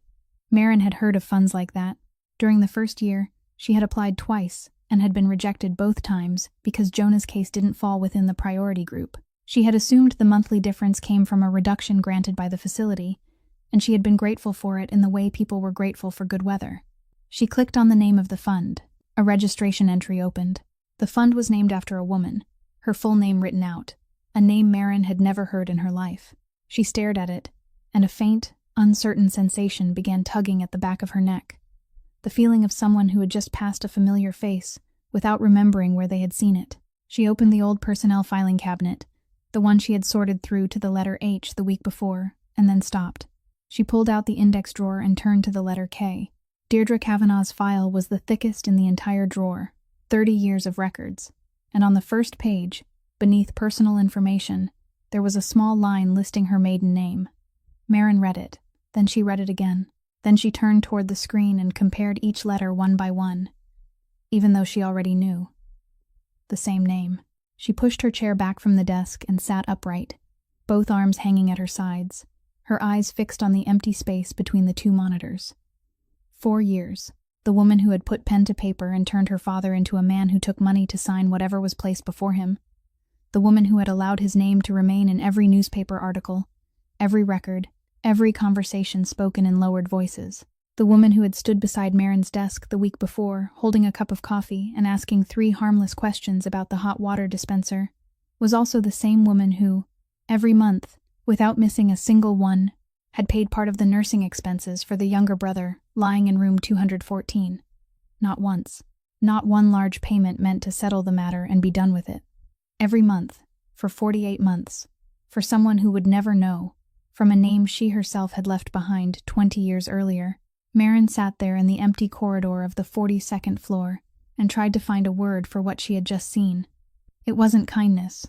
Marin had heard of funds like that. During the first year, she had applied twice, and had been rejected both times because Jonah's case didn't fall within the priority group. She had assumed the monthly difference came from a reduction granted by the facility, and she had been grateful for it in the way people were grateful for good weather. She clicked on the name of the fund. A registration entry opened. The fund was named after a woman, her full name written out, a name Maren had never heard in her life. She stared at it, and a faint, uncertain sensation began tugging at the back of her neck. The feeling of someone who had just passed a familiar face, without remembering where they had seen it. She opened the old personnel filing cabinet, the one she had sorted through to the letter H the week before, and then stopped. She pulled out the index drawer and turned to the letter K. Deirdre Kavanagh's file was the thickest in the entire drawer, 30 years of records, and on the first page, beneath personal information, there was a small line listing her maiden name. Maren read it, then she read it again. Then she turned toward the screen and compared each letter one by one, even though she already knew. The same name. She pushed her chair back from the desk and sat upright, both arms hanging at her sides, her eyes fixed on the empty space between the two monitors. 4 years. The woman who had put pen to paper and turned her father into a man who took money to sign whatever was placed before him. The woman who had allowed his name to remain in every newspaper article, every record, every conversation spoken in lowered voices. The woman who had stood beside Maren's desk the week before, holding a cup of coffee and asking 3 harmless questions about the hot water dispenser, was also the same woman who, every month, without missing a single one, had paid part of the nursing expenses for the younger brother lying in room 214. Not once. Not one large payment meant to settle the matter and be done with it. Every month, for 48 months, for someone who would never know, from a name she herself had left behind 20 years earlier. Maren sat there in the empty corridor of the 42nd floor and tried to find a word for what she had just seen. It wasn't kindness.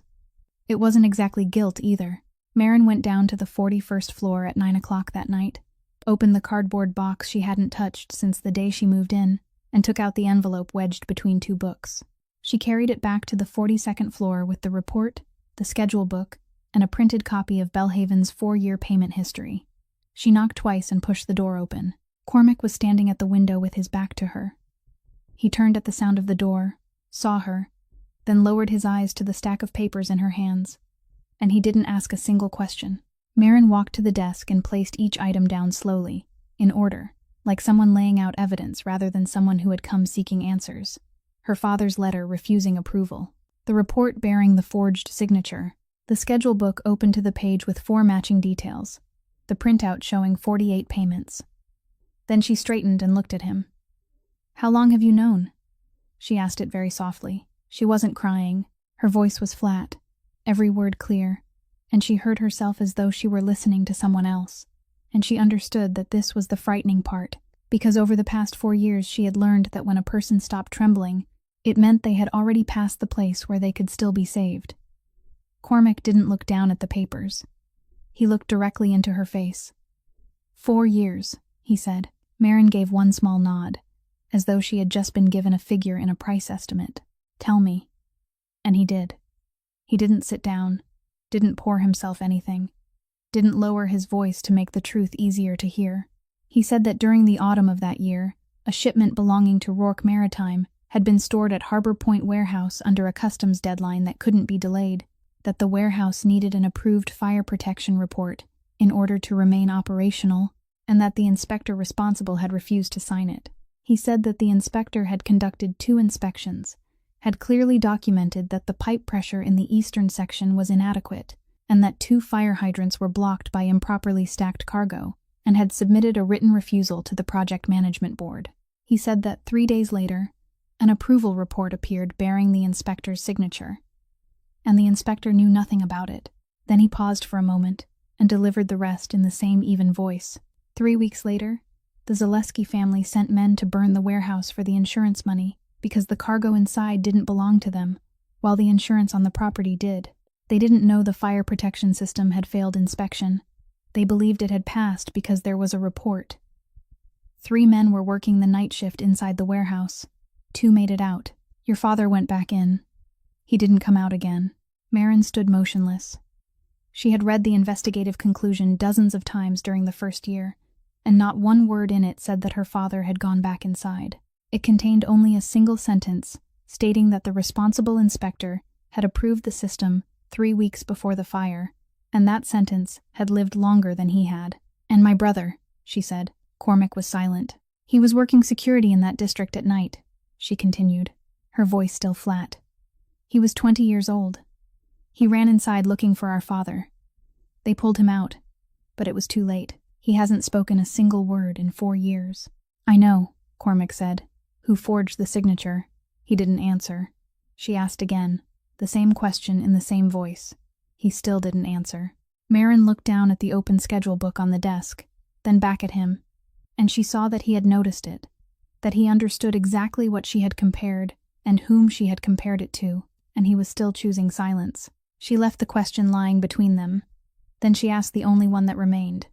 It wasn't exactly guilt either. Maren went down to the 41st floor at 9 o'clock that night, opened the cardboard box she hadn't touched since the day she moved in, and took out the envelope wedged between 2 books. She carried it back to the 42nd floor with the report, the schedule book, and a printed copy of Belhaven's 4-year payment history. She knocked twice and pushed the door open. Cormac was standing at the window with his back to her. He turned at the sound of the door, saw her, then lowered his eyes to the stack of papers in her hands. And he didn't ask a single question. Maren walked to the desk and placed each item down slowly, in order, like someone laying out evidence rather than someone who had come seeking answers. Her father's letter refusing approval. The report bearing the forged signature. The schedule book opened to the page with 4 matching details. The printout showing 48 payments. Then she straightened and looked at him. "How long have you known?" She asked it very softly. She wasn't crying. Her voice was flat, every word clear, and she heard herself as though she were listening to someone else. And she understood that this was the frightening part, because over the past 4 years she had learned that when a person stopped trembling, it meant they had already passed the place where they could still be saved. Cormac didn't look down at the papers. He looked directly into her face. 4 years, he said. Maren gave one small nod, as though she had just been given a figure in a price estimate. "Tell me." And he did. He didn't sit down, didn't pour himself anything, didn't lower his voice to make the truth easier to hear. He said that during the autumn of that year, a shipment belonging to Rourke Maritime had been stored at Harbor Point Warehouse under a customs deadline that couldn't be delayed, that the warehouse needed an approved fire protection report in order to remain operational, and that the inspector responsible had refused to sign it. He said that the inspector had conducted 2 inspections, had clearly documented that the pipe pressure in the eastern section was inadequate, and that 2 fire hydrants were blocked by improperly stacked cargo, and had submitted a written refusal to the project management board. He said that 3 days later, an approval report appeared bearing the inspector's signature, and the inspector knew nothing about it. Then he paused for a moment and delivered the rest in the same even voice. 3 weeks later, the Zaleski family sent men to burn the warehouse for the insurance money because the cargo inside didn't belong to them, while the insurance on the property did. They didn't know the fire protection system had failed inspection. They believed it had passed because there was a report. 3 men were working the night shift inside the warehouse. 2 made it out. Your father went back in. He didn't come out again. Maren stood motionless. She had read the investigative conclusion dozens of times during the first year, and not one word in it said that her father had gone back inside. It contained only a single sentence stating that the responsible inspector had approved the system 3 weeks before the fire, and that sentence had lived longer than he had. "And my brother," she said. Cormac was silent. "He was working security in that district at night," she continued, her voice still flat. "He was 20 years old. He ran inside looking for our father. They pulled him out, but it was too late. He hasn't spoken a single word in 4 years. "I know," Cormac said. "Who forged the signature?" He didn't answer. She asked again, the same question in the same voice. He still didn't answer. Marin looked down at the open schedule book on the desk, then back at him, and she saw that he had noticed it, that he understood exactly what she had compared and whom she had compared it to, and he was still choosing silence. She left the question lying between them. Then she asked the only one that remained.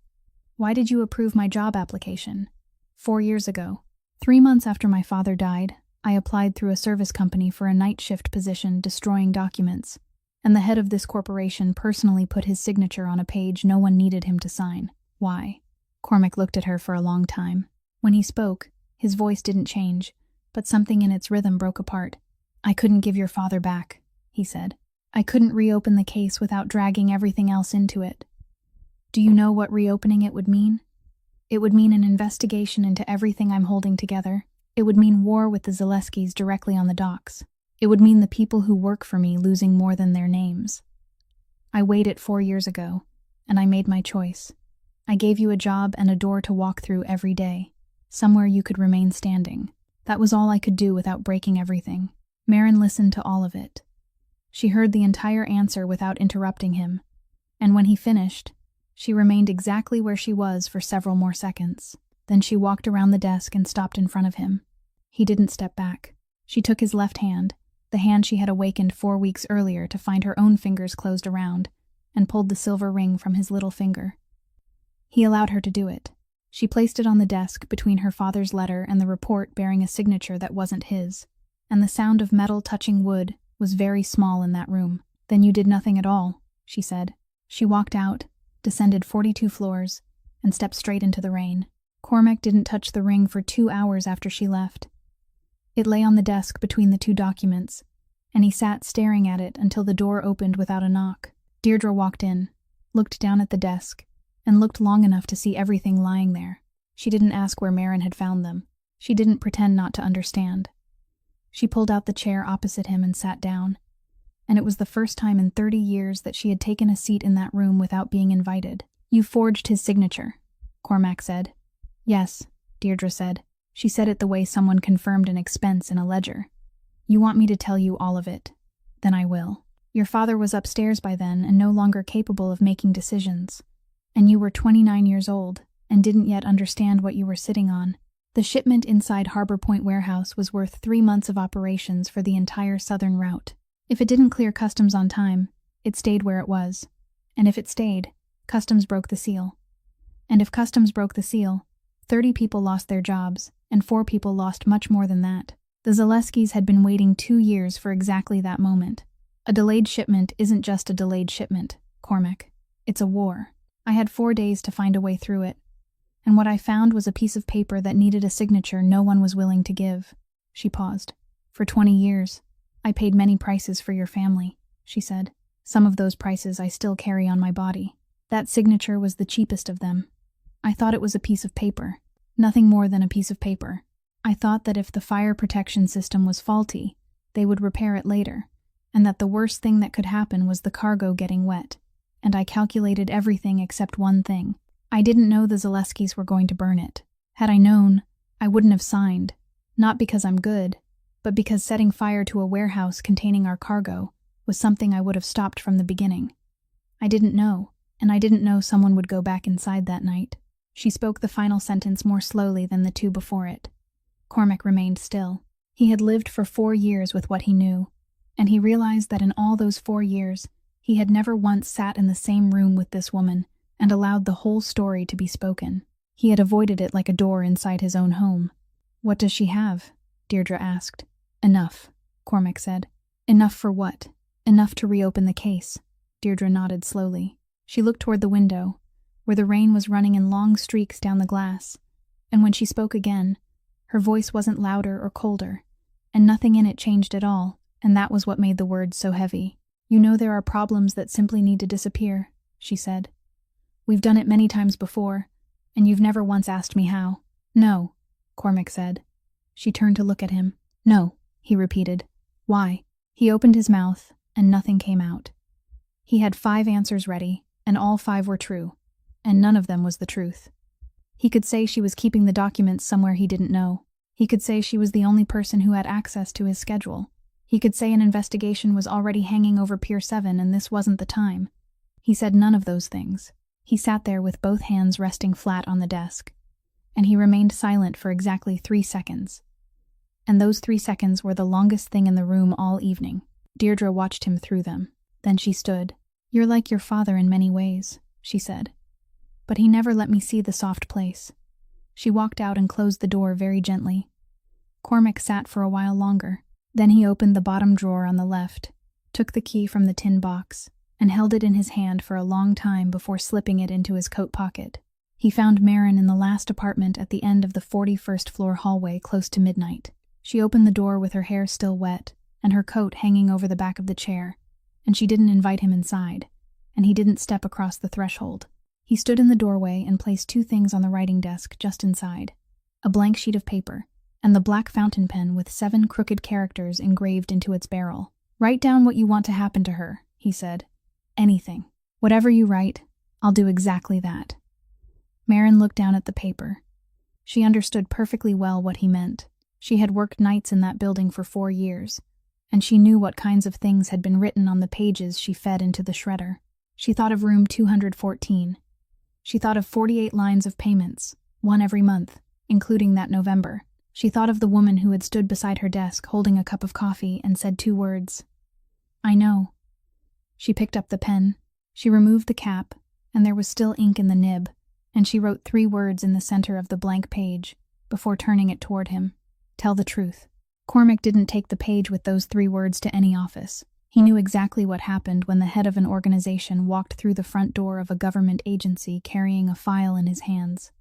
"Why did you approve my job application?" 4 years ago. 3 months after my father died, I applied through a service company for a night shift position destroying documents, and the head of this corporation personally put his signature on a page no one needed him to sign. "Why?" Cormac looked at her for a long time. When he spoke, his voice didn't change, but something in its rhythm broke apart. "I couldn't give your father back," he said. "I couldn't reopen the case without dragging everything else into it. Do you know what reopening it would mean? It would mean an investigation into everything I'm holding together. It would mean war with the Zaleskis directly on the docks. It would mean the people who work for me losing more than their names. I weighed it 4 years ago, and I made my choice. I gave you a job and a door to walk through every day, somewhere you could remain standing. That was all I could do without breaking everything." Marin listened to all of it. She heard the entire answer without interrupting him, and when he finished, she remained exactly where she was for several more seconds. Then she walked around the desk and stopped in front of him. He didn't step back. She took his left hand, the hand she had awakened 4 weeks earlier to find her own fingers closed around, and pulled the silver ring from his little finger. He allowed her to do it. She placed it on the desk between her father's letter and the report bearing a signature that wasn't his, and the sound of metal touching wood was very small in that room. "Then you did nothing at all," she said. She walked out, descended 42 floors, and stepped straight into the rain. Cormac didn't touch the ring for 2 hours after she left. It lay on the desk between the 2 documents, and he sat staring at it until the door opened without a knock. Deirdre walked in, looked down at the desk, and looked long enough to see everything lying there. She didn't ask where Marin had found them. She didn't pretend not to understand. She pulled out the chair opposite him and sat down, and it was the first time in 30 years that she had taken a seat in that room without being invited. "You forged his signature," Cormac said. "Yes," Deirdre said. She said it the way someone confirmed an expense in a ledger. "You want me to tell you all of it? Then I will. Your father was upstairs by then and no longer capable of making decisions. And you were 29 years old and didn't yet understand what you were sitting on. The shipment inside Harbor Point warehouse was worth 3 months of operations for the entire southern route. If it didn't clear customs on time, it stayed where it was. And if it stayed, customs broke the seal. And if customs broke the seal, 30 people lost their jobs, and 4 people lost much more than that. The Zaleskis had been waiting 2 years for exactly that moment. A delayed shipment isn't just a delayed shipment, Cormac. It's a war. I had 4 days to find a way through it. And what I found was a piece of paper that needed a signature no one was willing to give." She paused. "For 20 years, I paid many prices for your family," she said. "Some of those prices I still carry on my body. That signature was the cheapest of them. I thought it was a piece of paper. Nothing more than a piece of paper. I thought that if the fire protection system was faulty, they would repair it later, and that the worst thing that could happen was the cargo getting wet. And I calculated everything except one thing. I didn't know the Zaleskis were going to burn it. Had I known, I wouldn't have signed, not because I'm good, but because setting fire to a warehouse containing our cargo was something I would have stopped from the beginning. I didn't know, and I didn't know someone would go back inside that night." She spoke the final sentence more slowly than the 2 before it. Cormac remained still. He had lived for 4 years with what he knew, and he realized that in all those 4 years, he had never once sat in the same room with this woman and allowed the whole story to be spoken. He had avoided it like a door inside his own home. "What does she have?" Deirdre asked. "Enough," Cormac said. "Enough for what?" "Enough to reopen the case." Deirdre nodded slowly. She looked toward the window, where the rain was running in long streaks down the glass, and when she spoke again, her voice wasn't louder or colder. and nothing in it changed at all, and that was what made the words so heavy. "You know there are problems that simply need to disappear," she said. "We've done it many times before, and you've never once asked me how." "No," Cormac said. She turned to look at him. "No," he repeated. "Why?" He opened his mouth, and nothing came out. He had 5 answers ready, and all 5 were true, and none of them was the truth. He could say she was keeping the documents somewhere he didn't know. He could say she was the only person who had access to his schedule. He could say an investigation was already hanging over Pier 7 and this wasn't the time. He said none of those things. He sat there with both hands resting flat on the desk. And he remained silent for exactly 3 seconds. And those 3 seconds were the longest thing in the room all evening. Deirdre watched him through them. Then she stood. "You're like your father in many ways," she said. "But he never let me see the soft place." She walked out and closed the door very gently. Cormac sat for a while longer. Then he opened the bottom drawer on the left, took the key from the tin box, and held it in his hand for a long time before slipping it into his coat pocket. He found Maren in the last apartment at the end of the 41st floor hallway close to midnight. She opened the door with her hair still wet and her coat hanging over the back of the chair, and she didn't invite him inside, and he didn't step across the threshold. He stood in the doorway and placed 2 things on the writing desk just inside: a blank sheet of paper and the black fountain pen with 7 crooked characters engraved into its barrel. "Write down what you want to happen to her," he said. "Anything. Whatever you write, I'll do exactly that." Maren looked down at the paper. She understood perfectly well what he meant. She had worked nights in that building for 4 years, and she knew what kinds of things had been written on the pages she fed into the shredder. She thought of room 214. She thought of 48 lines of payments, 1 every month, including that November. She thought of the woman who had stood beside her desk holding a cup of coffee and said 2 words. "I know." She picked up the pen. She removed the cap, and there was still ink in the nib, and she wrote 3 words in the center of the blank page before turning it toward him. "Tell the truth." Cormac didn't take the page with those 3 words to any office. He knew exactly what happened when the head of an organization walked through the front door of a government agency carrying a file in his hands.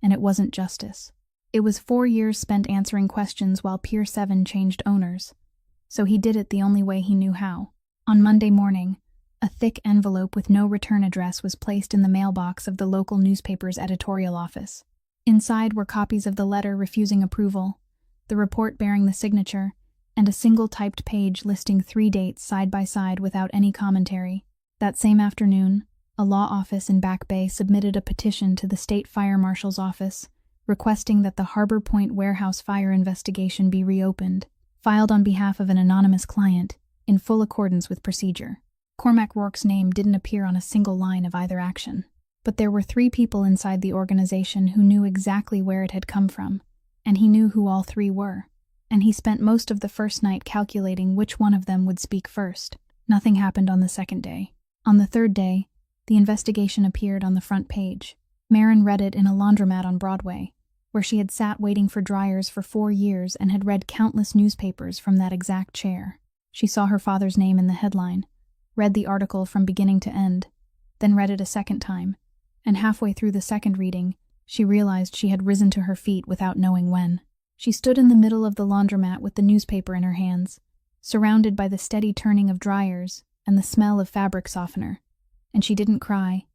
And it wasn't justice. It was 4 years spent answering questions while Pier 7 changed owners. So he did it the only way he knew how. On Monday morning, a thick envelope with no return address was placed in the mailbox of the local newspaper's editorial office. Inside were copies of the letter refusing approval, the report bearing the signature, and a single typed page listing 3 dates side by side without any commentary. That same afternoon, a law office in Back Bay submitted a petition to the state fire marshal's office, requesting that the Harbor Point warehouse fire investigation be reopened, filed on behalf of an anonymous client, in full accordance with procedure. Cormac Rourke's name didn't appear on a single line of either action, but there were 3 people inside the organization who knew exactly where it had come from, and he knew who all 3 were, and he spent most of the first night calculating which one of them would speak first. Nothing happened on the second day. On the third day, the investigation appeared on the front page. Maren read it in a laundromat on Broadway, where she had sat waiting for dryers for 4 years and had read countless newspapers from that exact chair. She saw her father's name in the headline, read the article from beginning to end, then read it a second time, and halfway through the second reading, she realized she had risen to her feet without knowing when. She stood in the middle of the laundromat with the newspaper in her hands, surrounded by the steady turning of dryers and the smell of fabric softener, and she didn't cry,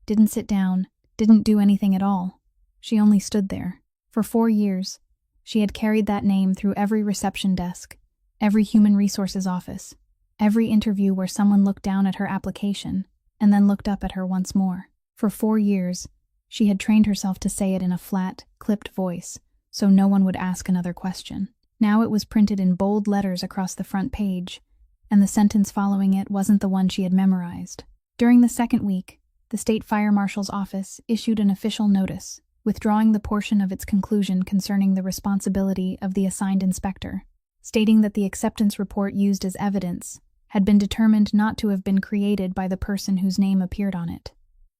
didn't sit down, didn't do anything at all. She only stood there. For 4 years, she had carried that name through every reception desk, every human resources office, every interview where someone looked down at her application and then looked up at her once more. For 4 years, she had trained herself to say it in a flat, clipped voice, so no one would ask another question. Now it was printed in bold letters across the front page, and the sentence following it wasn't the one she had memorized. During the second week, the state fire marshal's office issued an official notice, withdrawing the portion of its conclusion concerning the responsibility of the assigned inspector, stating that the acceptance report used as evidence had been determined not to have been created by the person whose name appeared on it.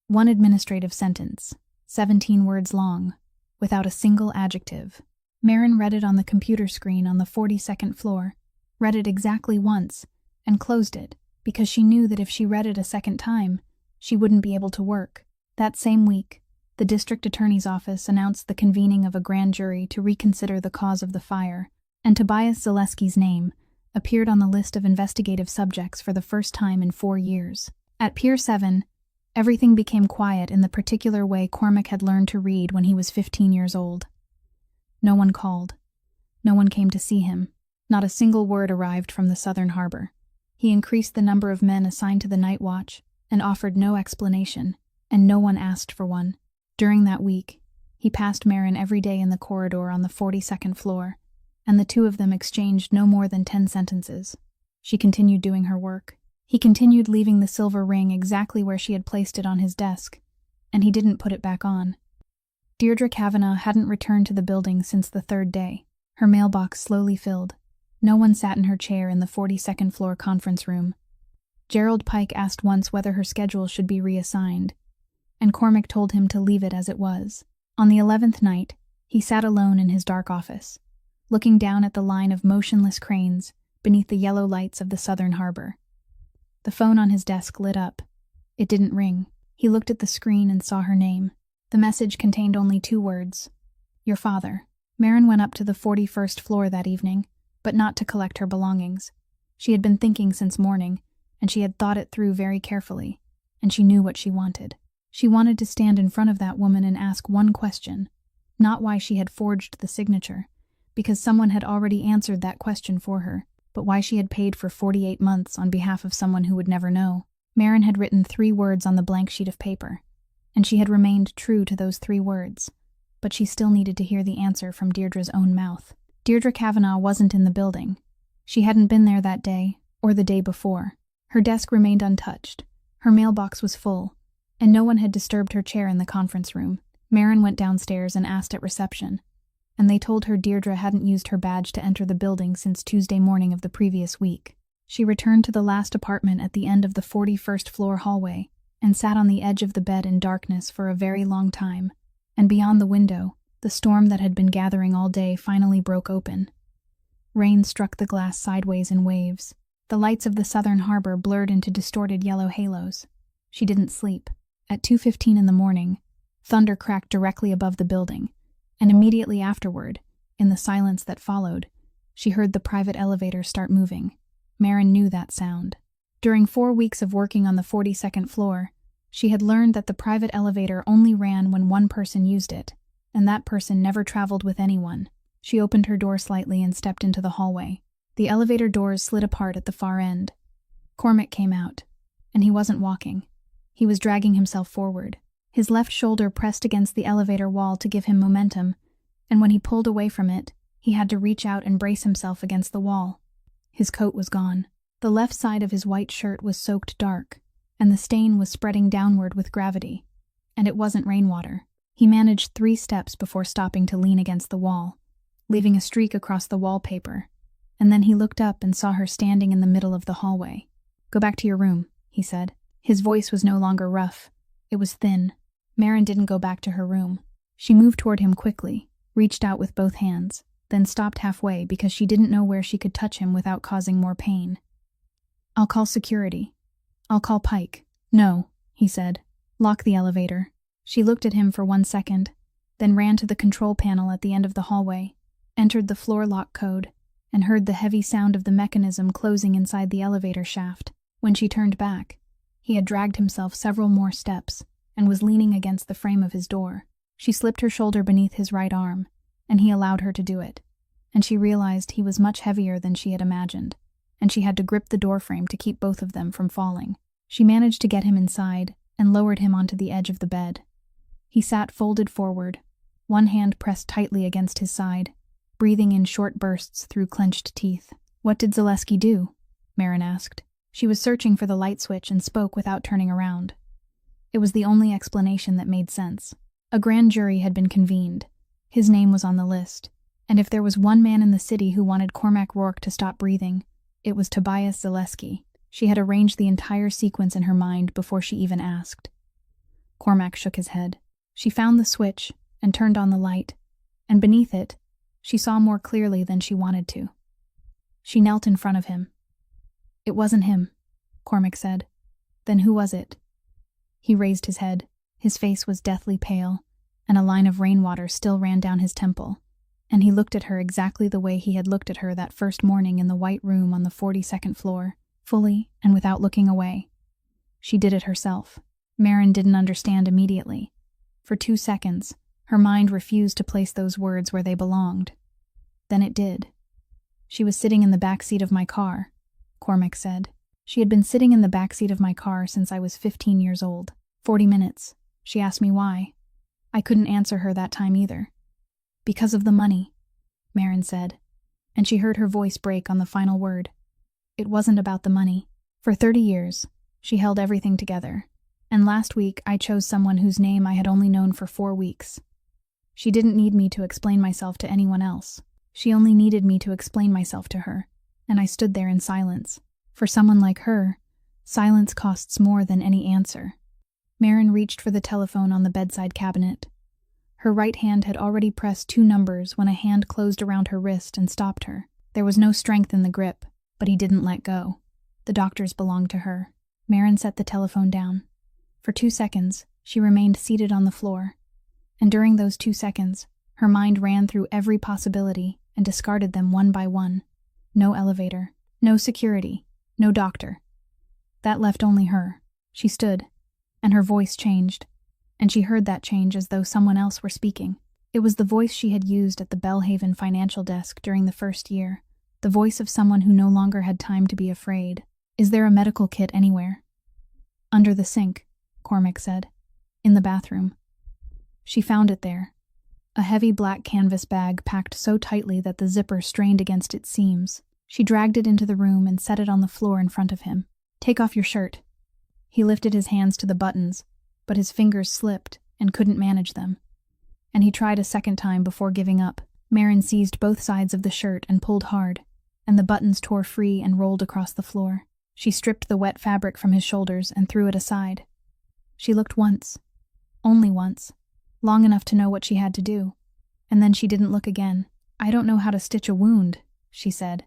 One administrative sentence, 17 words long, without a single adjective. Maren read it on the computer screen on the 42nd floor, read it exactly once, and closed it, because she knew that if she read it a second time, she wouldn't be able to work. That same week, the district attorney's office announced the convening of a grand jury to reconsider the cause of the fire, and Tobias Zaleski's name appeared on the list of investigative subjects for the first time in 4 years. At Pier 7, everything became quiet in the particular way Cormac had learned to read when he was 15 years old. No one called. No one came to see him. Not a single word arrived from the southern harbor. He increased the number of men assigned to the night watch and offered no explanation, and no one asked for one. During that week, he passed Marin every day in the corridor on the 42nd floor, and the two of them exchanged no more than 10 sentences. She continued doing her work. He continued leaving the silver ring exactly where she had placed it on his desk, and he didn't put it back on. Deirdre Kavanagh hadn't returned to the building since the 3rd day. Her mailbox slowly filled. No one sat in her chair in the 42nd floor conference room. Gerald Pike asked once whether her schedule should be reassigned, and Cormac told him to leave it as it was. On the 11th night, he sat alone in his dark office, looking down at the line of motionless cranes beneath the yellow lights of the southern harbor. The phone on his desk lit up. It didn't ring. He looked at the screen and saw her name. The message contained only 2 words. Your father. Marin went up to the 41st floor that evening, but not to collect her belongings. She had been thinking since morning, and she had thought it through very carefully, and she knew what she wanted. She wanted to stand in front of that woman and ask one question, not why she had forged the signature, because someone had already answered that question for her, but why she had paid for 48 months on behalf of someone who would never know. Marin had written 3 words on the blank sheet of paper, and she had remained true to those 3 words, but she still needed to hear the answer from Deirdre's own mouth. Deirdre Kavanagh wasn't in the building. She hadn't been there that day, or the day before. Her desk remained untouched. Her mailbox was full, and no one had disturbed her chair in the conference room. Marin went downstairs and asked at reception, and they told her Deirdre hadn't used her badge to enter the building since Tuesday morning of the previous week. She returned to the last apartment at the end of the 41st floor hallway and sat on the edge of the bed in darkness for a very long time, and beyond the window, the storm that had been gathering all day finally broke open. Rain struck the glass sideways in waves. The lights of the southern harbor blurred into distorted yellow halos. She didn't sleep. At 2:15 in the morning, thunder cracked directly above the building, and immediately afterward, in the silence that followed, she heard the private elevator start moving. Marin knew that sound. During 4 weeks of working on the 42nd floor, she had learned that the private elevator only ran when one person used it, and that person never traveled with anyone. She opened her door slightly and stepped into the hallway. The elevator doors slid apart at the far end. Cormac came out, and he wasn't walking. He was dragging himself forward. His left shoulder pressed against the elevator wall to give him momentum, and when he pulled away from it, he had to reach out and brace himself against the wall. His coat was gone. The left side of his white shirt was soaked dark, and the stain was spreading downward with gravity. And it wasn't rainwater. He managed 3 steps before stopping to lean against the wall, leaving a streak across the wallpaper, and then he looked up and saw her standing in the middle of the hallway. Go back to your room, he said. His voice was no longer rough. It was thin. Marin didn't go back to her room. She moved toward him quickly, reached out with both hands, then stopped halfway because she didn't know where she could touch him without causing more pain. I'll call security. I'll call Pike. No, he said. Lock the elevator. She looked at him for 1 second, then ran to the control panel at the end of the hallway, entered the floor lock code, and heard the heavy sound of the mechanism closing inside the elevator shaft. When she turned back, he had dragged himself several more steps and was leaning against the frame of his door. She slipped her shoulder beneath his right arm, and he allowed her to do it, and she realized he was much heavier than she had imagined, and she had to grip the doorframe to keep both of them from falling. She managed to get him inside and lowered him onto the edge of the bed. He sat folded forward, one hand pressed tightly against his side, breathing in short bursts through clenched teeth. What did Zaleski do? Marin asked. She was searching for the light switch and spoke without turning around. It was the only explanation that made sense. A grand jury had been convened. His name was on the list, and if there was one man in the city who wanted Cormac Rourke to stop breathing, it was Tobias Zaleski. She had arranged the entire sequence in her mind before she even asked. Cormac shook his head. She found the switch and turned on the light, and beneath it, she saw more clearly than she wanted to. She knelt in front of him. It wasn't him, Cormac said. Then who was it? He raised his head. His face was deathly pale, and a line of rainwater still ran down his temple, and he looked at her exactly the way he had looked at her that first morning in the white room on the 42nd floor, fully and without looking away. She did it herself. Maren didn't understand immediately. For 2 seconds, her mind refused to place those words where they belonged. Then it did. "She was sitting in the back seat of my car," Cormac said. "She had been sitting in the back seat of my car since I was 15 years old. 40 minutes. She asked me why. I couldn't answer her that time either. Because of the money," Maren said, and she heard her voice break on the final word. It wasn't about the money. For 30 years, she held everything together, and last week I chose someone whose name I had only known for 4 weeks. She didn't need me to explain myself to anyone else. She only needed me to explain myself to her, and I stood there in silence. For someone like her, silence costs more than any answer. Maren reached for the telephone on the bedside cabinet. Her right hand had already pressed 2 numbers when a hand closed around her wrist and stopped her. There was no strength in the grip, but he didn't let go. The doctors belonged to her. Maren set the telephone down. For 2 seconds, she remained seated on the floor. And during those 2 seconds, her mind ran through every possibility and discarded them one by one. No elevator, no security, no doctor. That left only her. She stood, and her voice changed, and she heard that change as though someone else were speaking. It was the voice she had used at the Bellhaven financial desk during the first year, the voice of someone who no longer had time to be afraid. "Is there a medical kit anywhere?" "Under the sink," Cormac said. "In the bathroom." She found it there. A heavy black canvas bag packed so tightly that the zipper strained against its seams. She dragged it into the room and set it on the floor in front of him. "Take off your shirt." He lifted his hands to the buttons, but his fingers slipped and couldn't manage them. And he tried a second time before giving up. Maren seized both sides of the shirt and pulled hard, and the buttons tore free and rolled across the floor. She stripped the wet fabric from his shoulders and threw it aside. She looked once, only once, long enough to know what she had to do, and then she didn't look again. "I don't know how to stitch a wound," she said.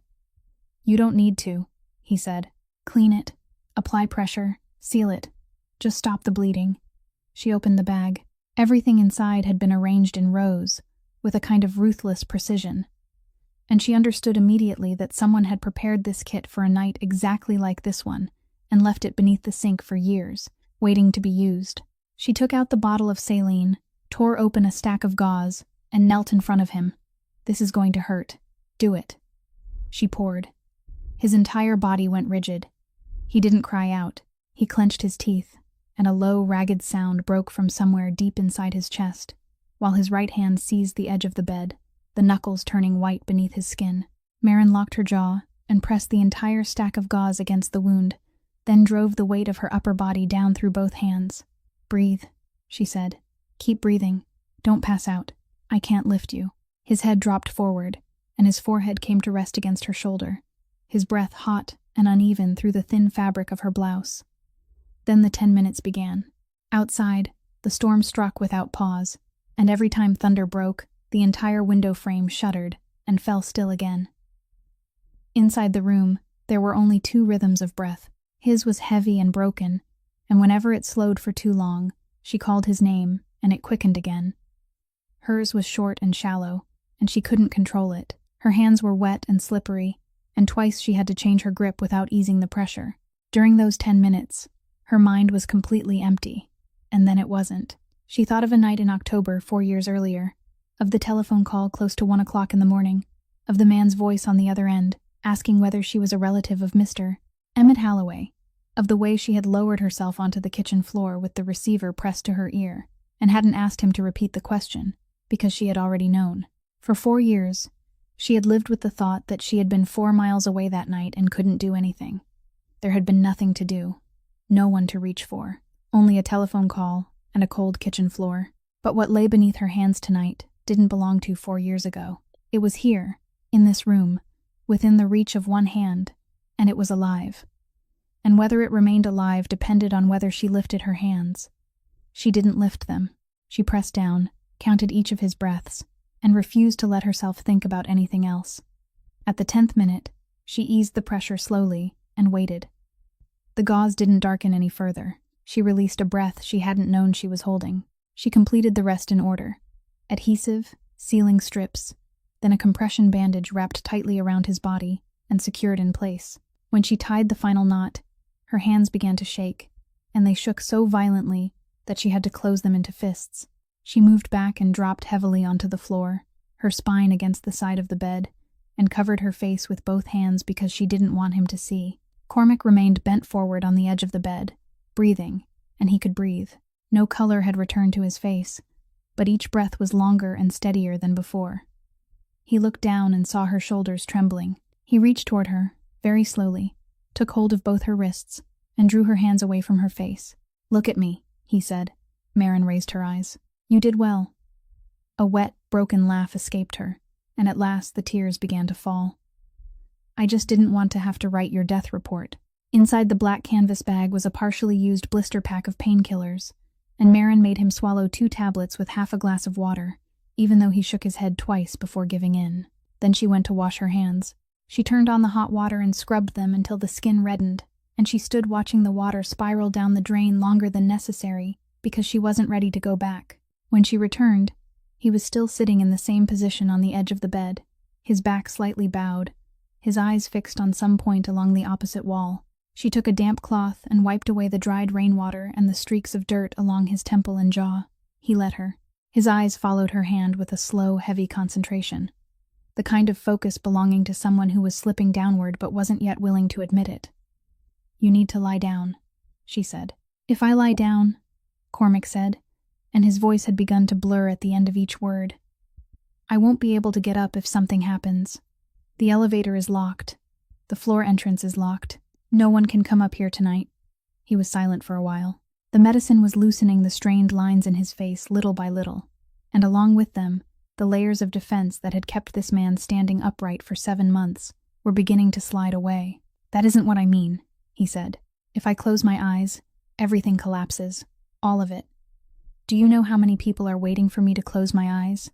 "You don't need to," he said. "Clean it, apply pressure, seal it. Just stop the bleeding." She opened the bag. Everything inside had been arranged in rows, with a kind of ruthless precision. And she understood immediately that someone had prepared this kit for a night exactly like this one, and left it beneath the sink for years, waiting to be used. She took out the bottle of saline, tore open a stack of gauze, and knelt in front of him. "This is going to hurt. Do it." She poured. His entire body went rigid. He didn't cry out. He clenched his teeth, and a low, ragged sound broke from somewhere deep inside his chest, while his right hand seized the edge of the bed, the knuckles turning white beneath his skin. Maren locked her jaw and pressed the entire stack of gauze against the wound, then drove the weight of her upper body down through both hands. "Breathe," she said. "Keep breathing. Don't pass out. I can't lift you." His head dropped forward, and his forehead came to rest against her shoulder, his breath hot and uneven through the thin fabric of her blouse. Then the 10 minutes began. Outside, the storm struck without pause, and every time thunder broke, the entire window frame shuddered and fell still again. Inside the room, there were only 2 rhythms of breath. His was heavy and broken, and whenever it slowed for too long, she called his name, and it quickened again. Hers was short and shallow, and she couldn't control it. Her hands were wet and slippery, and twice she had to change her grip without easing the pressure. During those 10 minutes, her mind was completely empty, and then it wasn't. She thought of a night in October 4 years earlier, of the telephone call close to 1 o'clock in the morning, of the man's voice on the other end, asking whether she was a relative of Mr. Emmett Holloway, of the way she had lowered herself onto the kitchen floor with the receiver pressed to her ear, and hadn't asked him to repeat the question, because she had already known. For 4 years, she had lived with the thought that she had been 4 miles away that night and couldn't do anything. There had been nothing to do, no one to reach for, only a telephone call and a cold kitchen floor. But what lay beneath her hands tonight didn't belong to 4 years ago. It was here, in this room, within the reach of one hand, and it was alive. And whether it remained alive depended on whether she lifted her hands. She didn't lift them. She pressed down, counted each of his breaths, and refused to let herself think about anything else. At the 10th minute, she eased the pressure slowly and waited. The gauze didn't darken any further. She released a breath she hadn't known she was holding. She completed the rest in order. Adhesive, sealing strips, then a compression bandage wrapped tightly around his body and secured in place. When she tied the final knot, her hands began to shake, and they shook so violently that she had to close them into fists. She moved back and dropped heavily onto the floor, her spine against the side of the bed, and covered her face with both hands because she didn't want him to see. Cormac remained bent forward on the edge of the bed, breathing, and he could breathe. No color had returned to his face, but each breath was longer and steadier than before. He looked down and saw her shoulders trembling. He reached toward her, very slowly, took hold of both her wrists, and drew her hands away from her face. "Look at me," he said. Maren raised her eyes. "You did well." A wet, broken laugh escaped her, and at last the tears began to fall. "I just didn't want to have to write your death report." Inside the black canvas bag was a partially used blister pack of painkillers, and Maren made him swallow 2 tablets with half a glass of water, even though he shook his head twice before giving in. Then she went to wash her hands. She turned on the hot water and scrubbed them until the skin reddened, and she stood watching the water spiral down the drain longer than necessary because she wasn't ready to go back. When she returned, he was still sitting in the same position on the edge of the bed, his back slightly bowed, his eyes fixed on some point along the opposite wall. She took a damp cloth and wiped away the dried rainwater and the streaks of dirt along his temple and jaw. He let her. His eyes followed her hand with a slow, heavy concentration, the kind of focus belonging to someone who was slipping downward but wasn't yet willing to admit it. "You need to lie down," she said. "If I lie down," Cormac said, and his voice had begun to blur at the end of each word, "I won't be able to get up if something happens. The elevator is locked. The floor entrance is locked. No one can come up here tonight." He was silent for a while. The medicine was loosening the strained lines in his face little by little, and along with them, the layers of defense that had kept this man standing upright for 7 months were beginning to slide away. "That isn't what I mean," he said. "If I close my eyes, everything collapses. All of it. Do you know how many people are waiting for me to close my eyes?"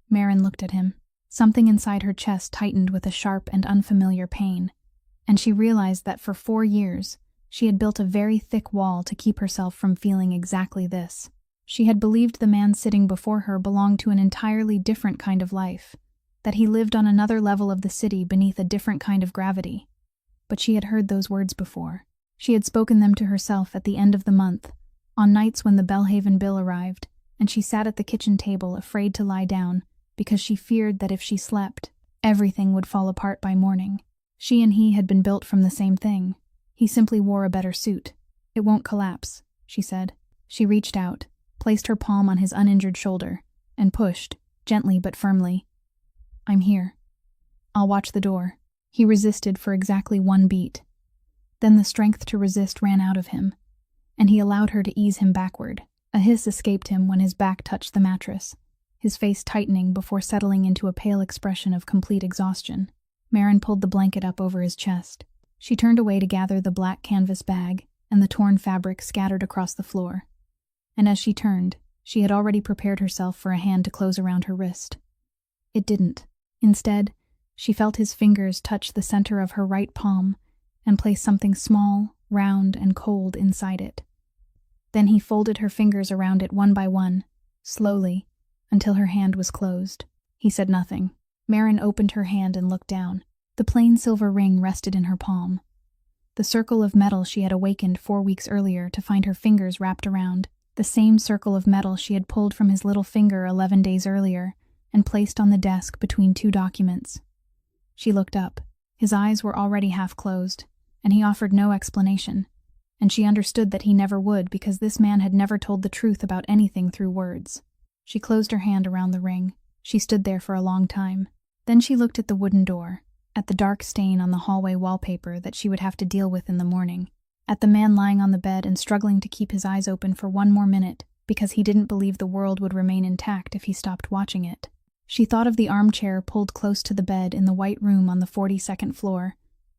Maren looked at him. Something inside her chest tightened with a sharp and unfamiliar pain, and she realized that for 4 years, she had built a very thick wall to keep herself from feeling exactly this. She had believed the man sitting before her belonged to an entirely different kind of life, that he lived on another level of the city beneath a different kind of gravity. But she had heard those words before. She had spoken them to herself at the end of the month, on nights when the Bellhaven bill arrived, and she sat at the kitchen table afraid to lie down because she feared that if she slept, everything would fall apart by morning. She and he had been built from the same thing. He simply wore a better suit. "It won't collapse," she said. She reached out, placed her palm on his uninjured shoulder, and pushed, gently but firmly. "I'm here. I'll watch the door." He resisted for exactly 1 beat. Then the strength to resist ran out of him, and he allowed her to ease him backward. A hiss escaped him when his back touched the mattress, his face tightening before settling into a pale expression of complete exhaustion. Maren pulled the blanket up over his chest. She turned away to gather the black canvas bag and the torn fabric scattered across the floor. And as she turned, she had already prepared herself for a hand to close around her wrist. It didn't. Instead, she felt his fingers touch the center of her right palm and place something small, round, and cold inside it. Then he folded her fingers around it one by one, slowly, until her hand was closed. He said nothing. Maren opened her hand and looked down. The plain silver ring rested in her palm. The circle of metal she had awakened 4 weeks earlier to find her fingers wrapped around, the same circle of metal she had pulled from his little finger 11 days earlier and placed on the desk between 2 documents. She looked up. His eyes were already half closed, and he offered no explanation, and she understood that he never would because this man had never told the truth about anything through words. She closed her hand around the ring. She stood there for a long time. Then she looked at the wooden door, at the dark stain on the hallway wallpaper that she would have to deal with in the morning, at the man lying on the bed and struggling to keep his eyes open for 1 more minute because he didn't believe the world would remain intact if he stopped watching it. She thought of the armchair pulled close to the bed in the white room on the 42nd floor,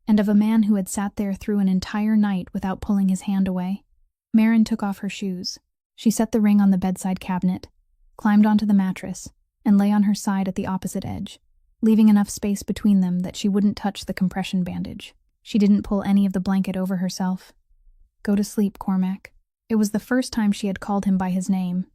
and of a man who had sat there through an entire night without pulling his hand away. Maren took off her shoes. She set the ring on the bedside cabinet, climbed onto the mattress, and lay on her side at the opposite edge, leaving enough space between them that she wouldn't touch the compression bandage. She didn't pull any of the blanket over herself. "Go to sleep, Cormac." It was the first time she had called him by his name.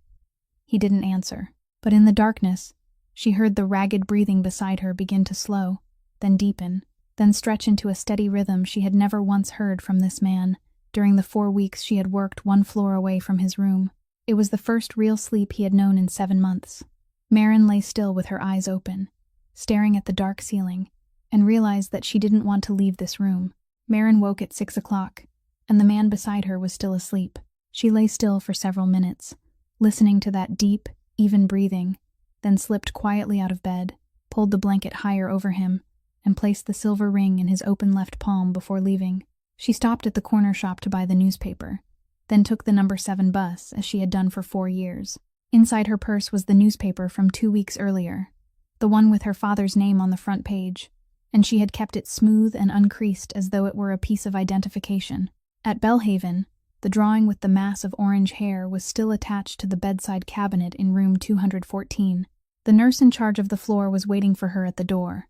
He didn't answer, but in the darkness, She heard the ragged breathing beside her begin to slow, then deepen, then stretch into a steady rhythm she had never once heard from this man during the 4 weeks she had worked one floor away from his room. It was the first real sleep he had known in 7 months. Maren lay still with her eyes open, staring at the dark ceiling, and realized that she didn't want to leave this room. Maren woke at 6 o'clock, and the man beside her was still asleep. She lay still for several minutes, listening to that deep, even breathing, then slipped quietly out of bed, pulled the blanket higher over him, and placed the silver ring in his open left palm before leaving. She stopped at the corner shop to buy the newspaper, then took the number 7 bus, as she had done for 4 years. Inside her purse was the newspaper from 2 weeks earlier, the one with her father's name on the front page, and she had kept it smooth and uncreased as though it were a piece of identification. At Belhaven, the drawing with the mass of orange hair was still attached to the bedside cabinet in room 214. The nurse in charge of the floor was waiting for her at the door,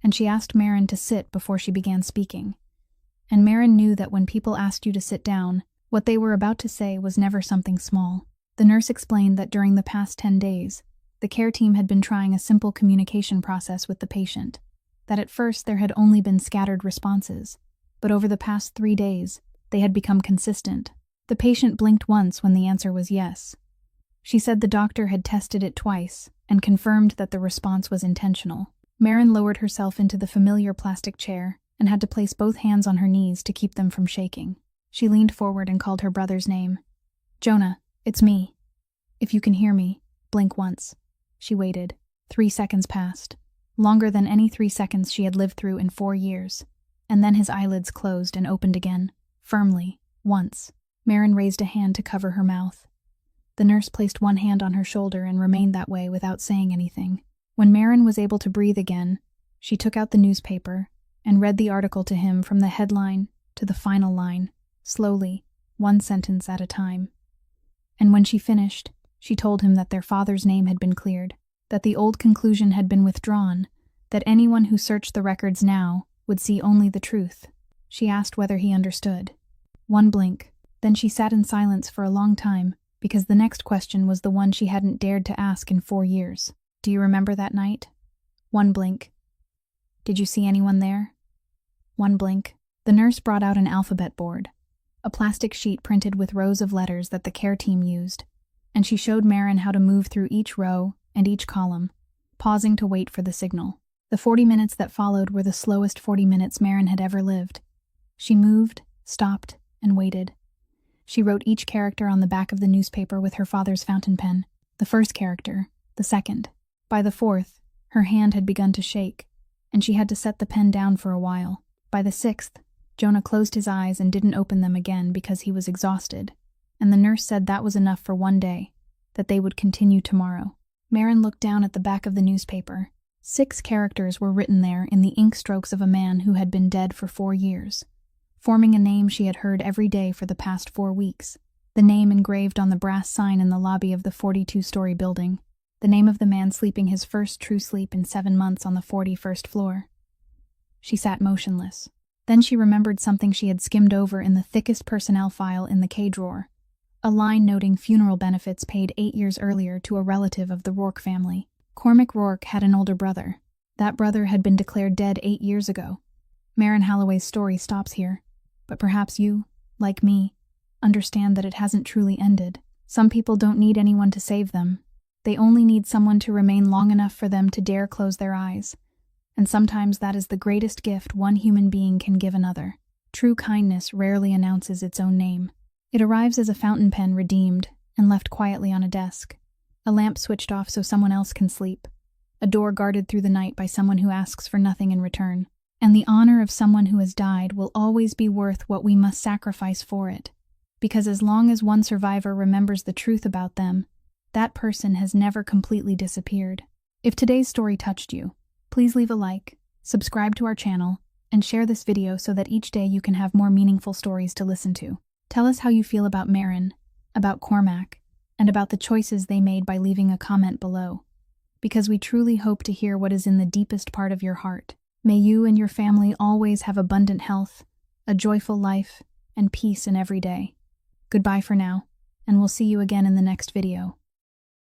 and she asked Maren to sit before she began speaking. And Maren knew that when people asked you to sit down, what they were about to say was never something small. The nurse explained that during the past 10 days, the care team had been trying a simple communication process with the patient, that at first there had only been scattered responses, but over the past 3 days, they had become consistent. The patient blinked once when the answer was yes. She said the doctor had tested it twice and confirmed that the response was intentional. Maren lowered herself into the familiar plastic chair and had to place both hands on her knees to keep them from shaking. She leaned forward and called her brother's name. "Jonah, it's me. If you can hear me, blink once." She waited. 3 seconds passed, longer than any 3 seconds she had lived through in 4 years, and then his eyelids closed and opened again, firmly, once. Maren raised a hand to cover her mouth. The nurse placed one hand on her shoulder and remained that way without saying anything. When Maren was able to breathe again, she took out the newspaper and read the article to him from the headline to the final line, slowly, 1 sentence at a time. And when she finished, she told him that their father's name had been cleared, that the old conclusion had been withdrawn, that anyone who searched the records now would see only the truth. She asked whether he understood. 1 blink, then she sat in silence for a long time, because the next question was the one she hadn't dared to ask in 4 years. "Do you remember that night?" 1 blink. "Did you see anyone there?" 1 blink. The nurse brought out an alphabet board, a plastic sheet printed with rows of letters that the care team used, and she showed Maren how to move through each row and each column, pausing to wait for the signal. The 40 minutes that followed were the slowest 40 minutes Maren had ever lived. She moved, stopped, and waited. She wrote each character on the back of the newspaper with her father's fountain pen. The first character, the second. By the 4th, her hand had begun to shake, and she had to set the pen down for a while. By the 6th, Jonah closed his eyes and didn't open them again because he was exhausted, and the nurse said that was enough for 1 day, that they would continue tomorrow. Maren looked down at the back of the newspaper. 6 characters were written there in the ink strokes of a man who had been dead for 4 years, forming a name she had heard every day for the past 4 weeks, the name engraved on the brass sign in the lobby of the 42-story building, the name of the man sleeping his first true sleep in 7 months on the 41st floor. She sat motionless. Then she remembered something she had skimmed over in the thickest personnel file in the K drawer, a line noting funeral benefits paid 8 years earlier to a relative of the Rourke family. Cormac Rourke had an older brother. That brother had been declared dead 8 years ago. Maren Holloway's story stops here, but perhaps you, like me, understand that it hasn't truly ended. Some people don't need anyone to save them. They only need someone to remain long enough for them to dare close their eyes. And sometimes that is the greatest gift one human being can give another. True kindness rarely announces its own name. It arrives as a fountain pen redeemed and left quietly on a desk, a lamp switched off so someone else can sleep, a door guarded through the night by someone who asks for nothing in return. And the honor of someone who has died will always be worth what we must sacrifice for it, because as long as one survivor remembers the truth about them, that person has never completely disappeared. If today's story touched you, please leave a like, subscribe to our channel, and share this video so that each day you can have more meaningful stories to listen to. Tell us how you feel about Maren, about Cormac, and about the choices they made by leaving a comment below, because we truly hope to hear what is in the deepest part of your heart. May you and your family always have abundant health, a joyful life, and peace in every day. Goodbye for now, and we'll see you again in the next video.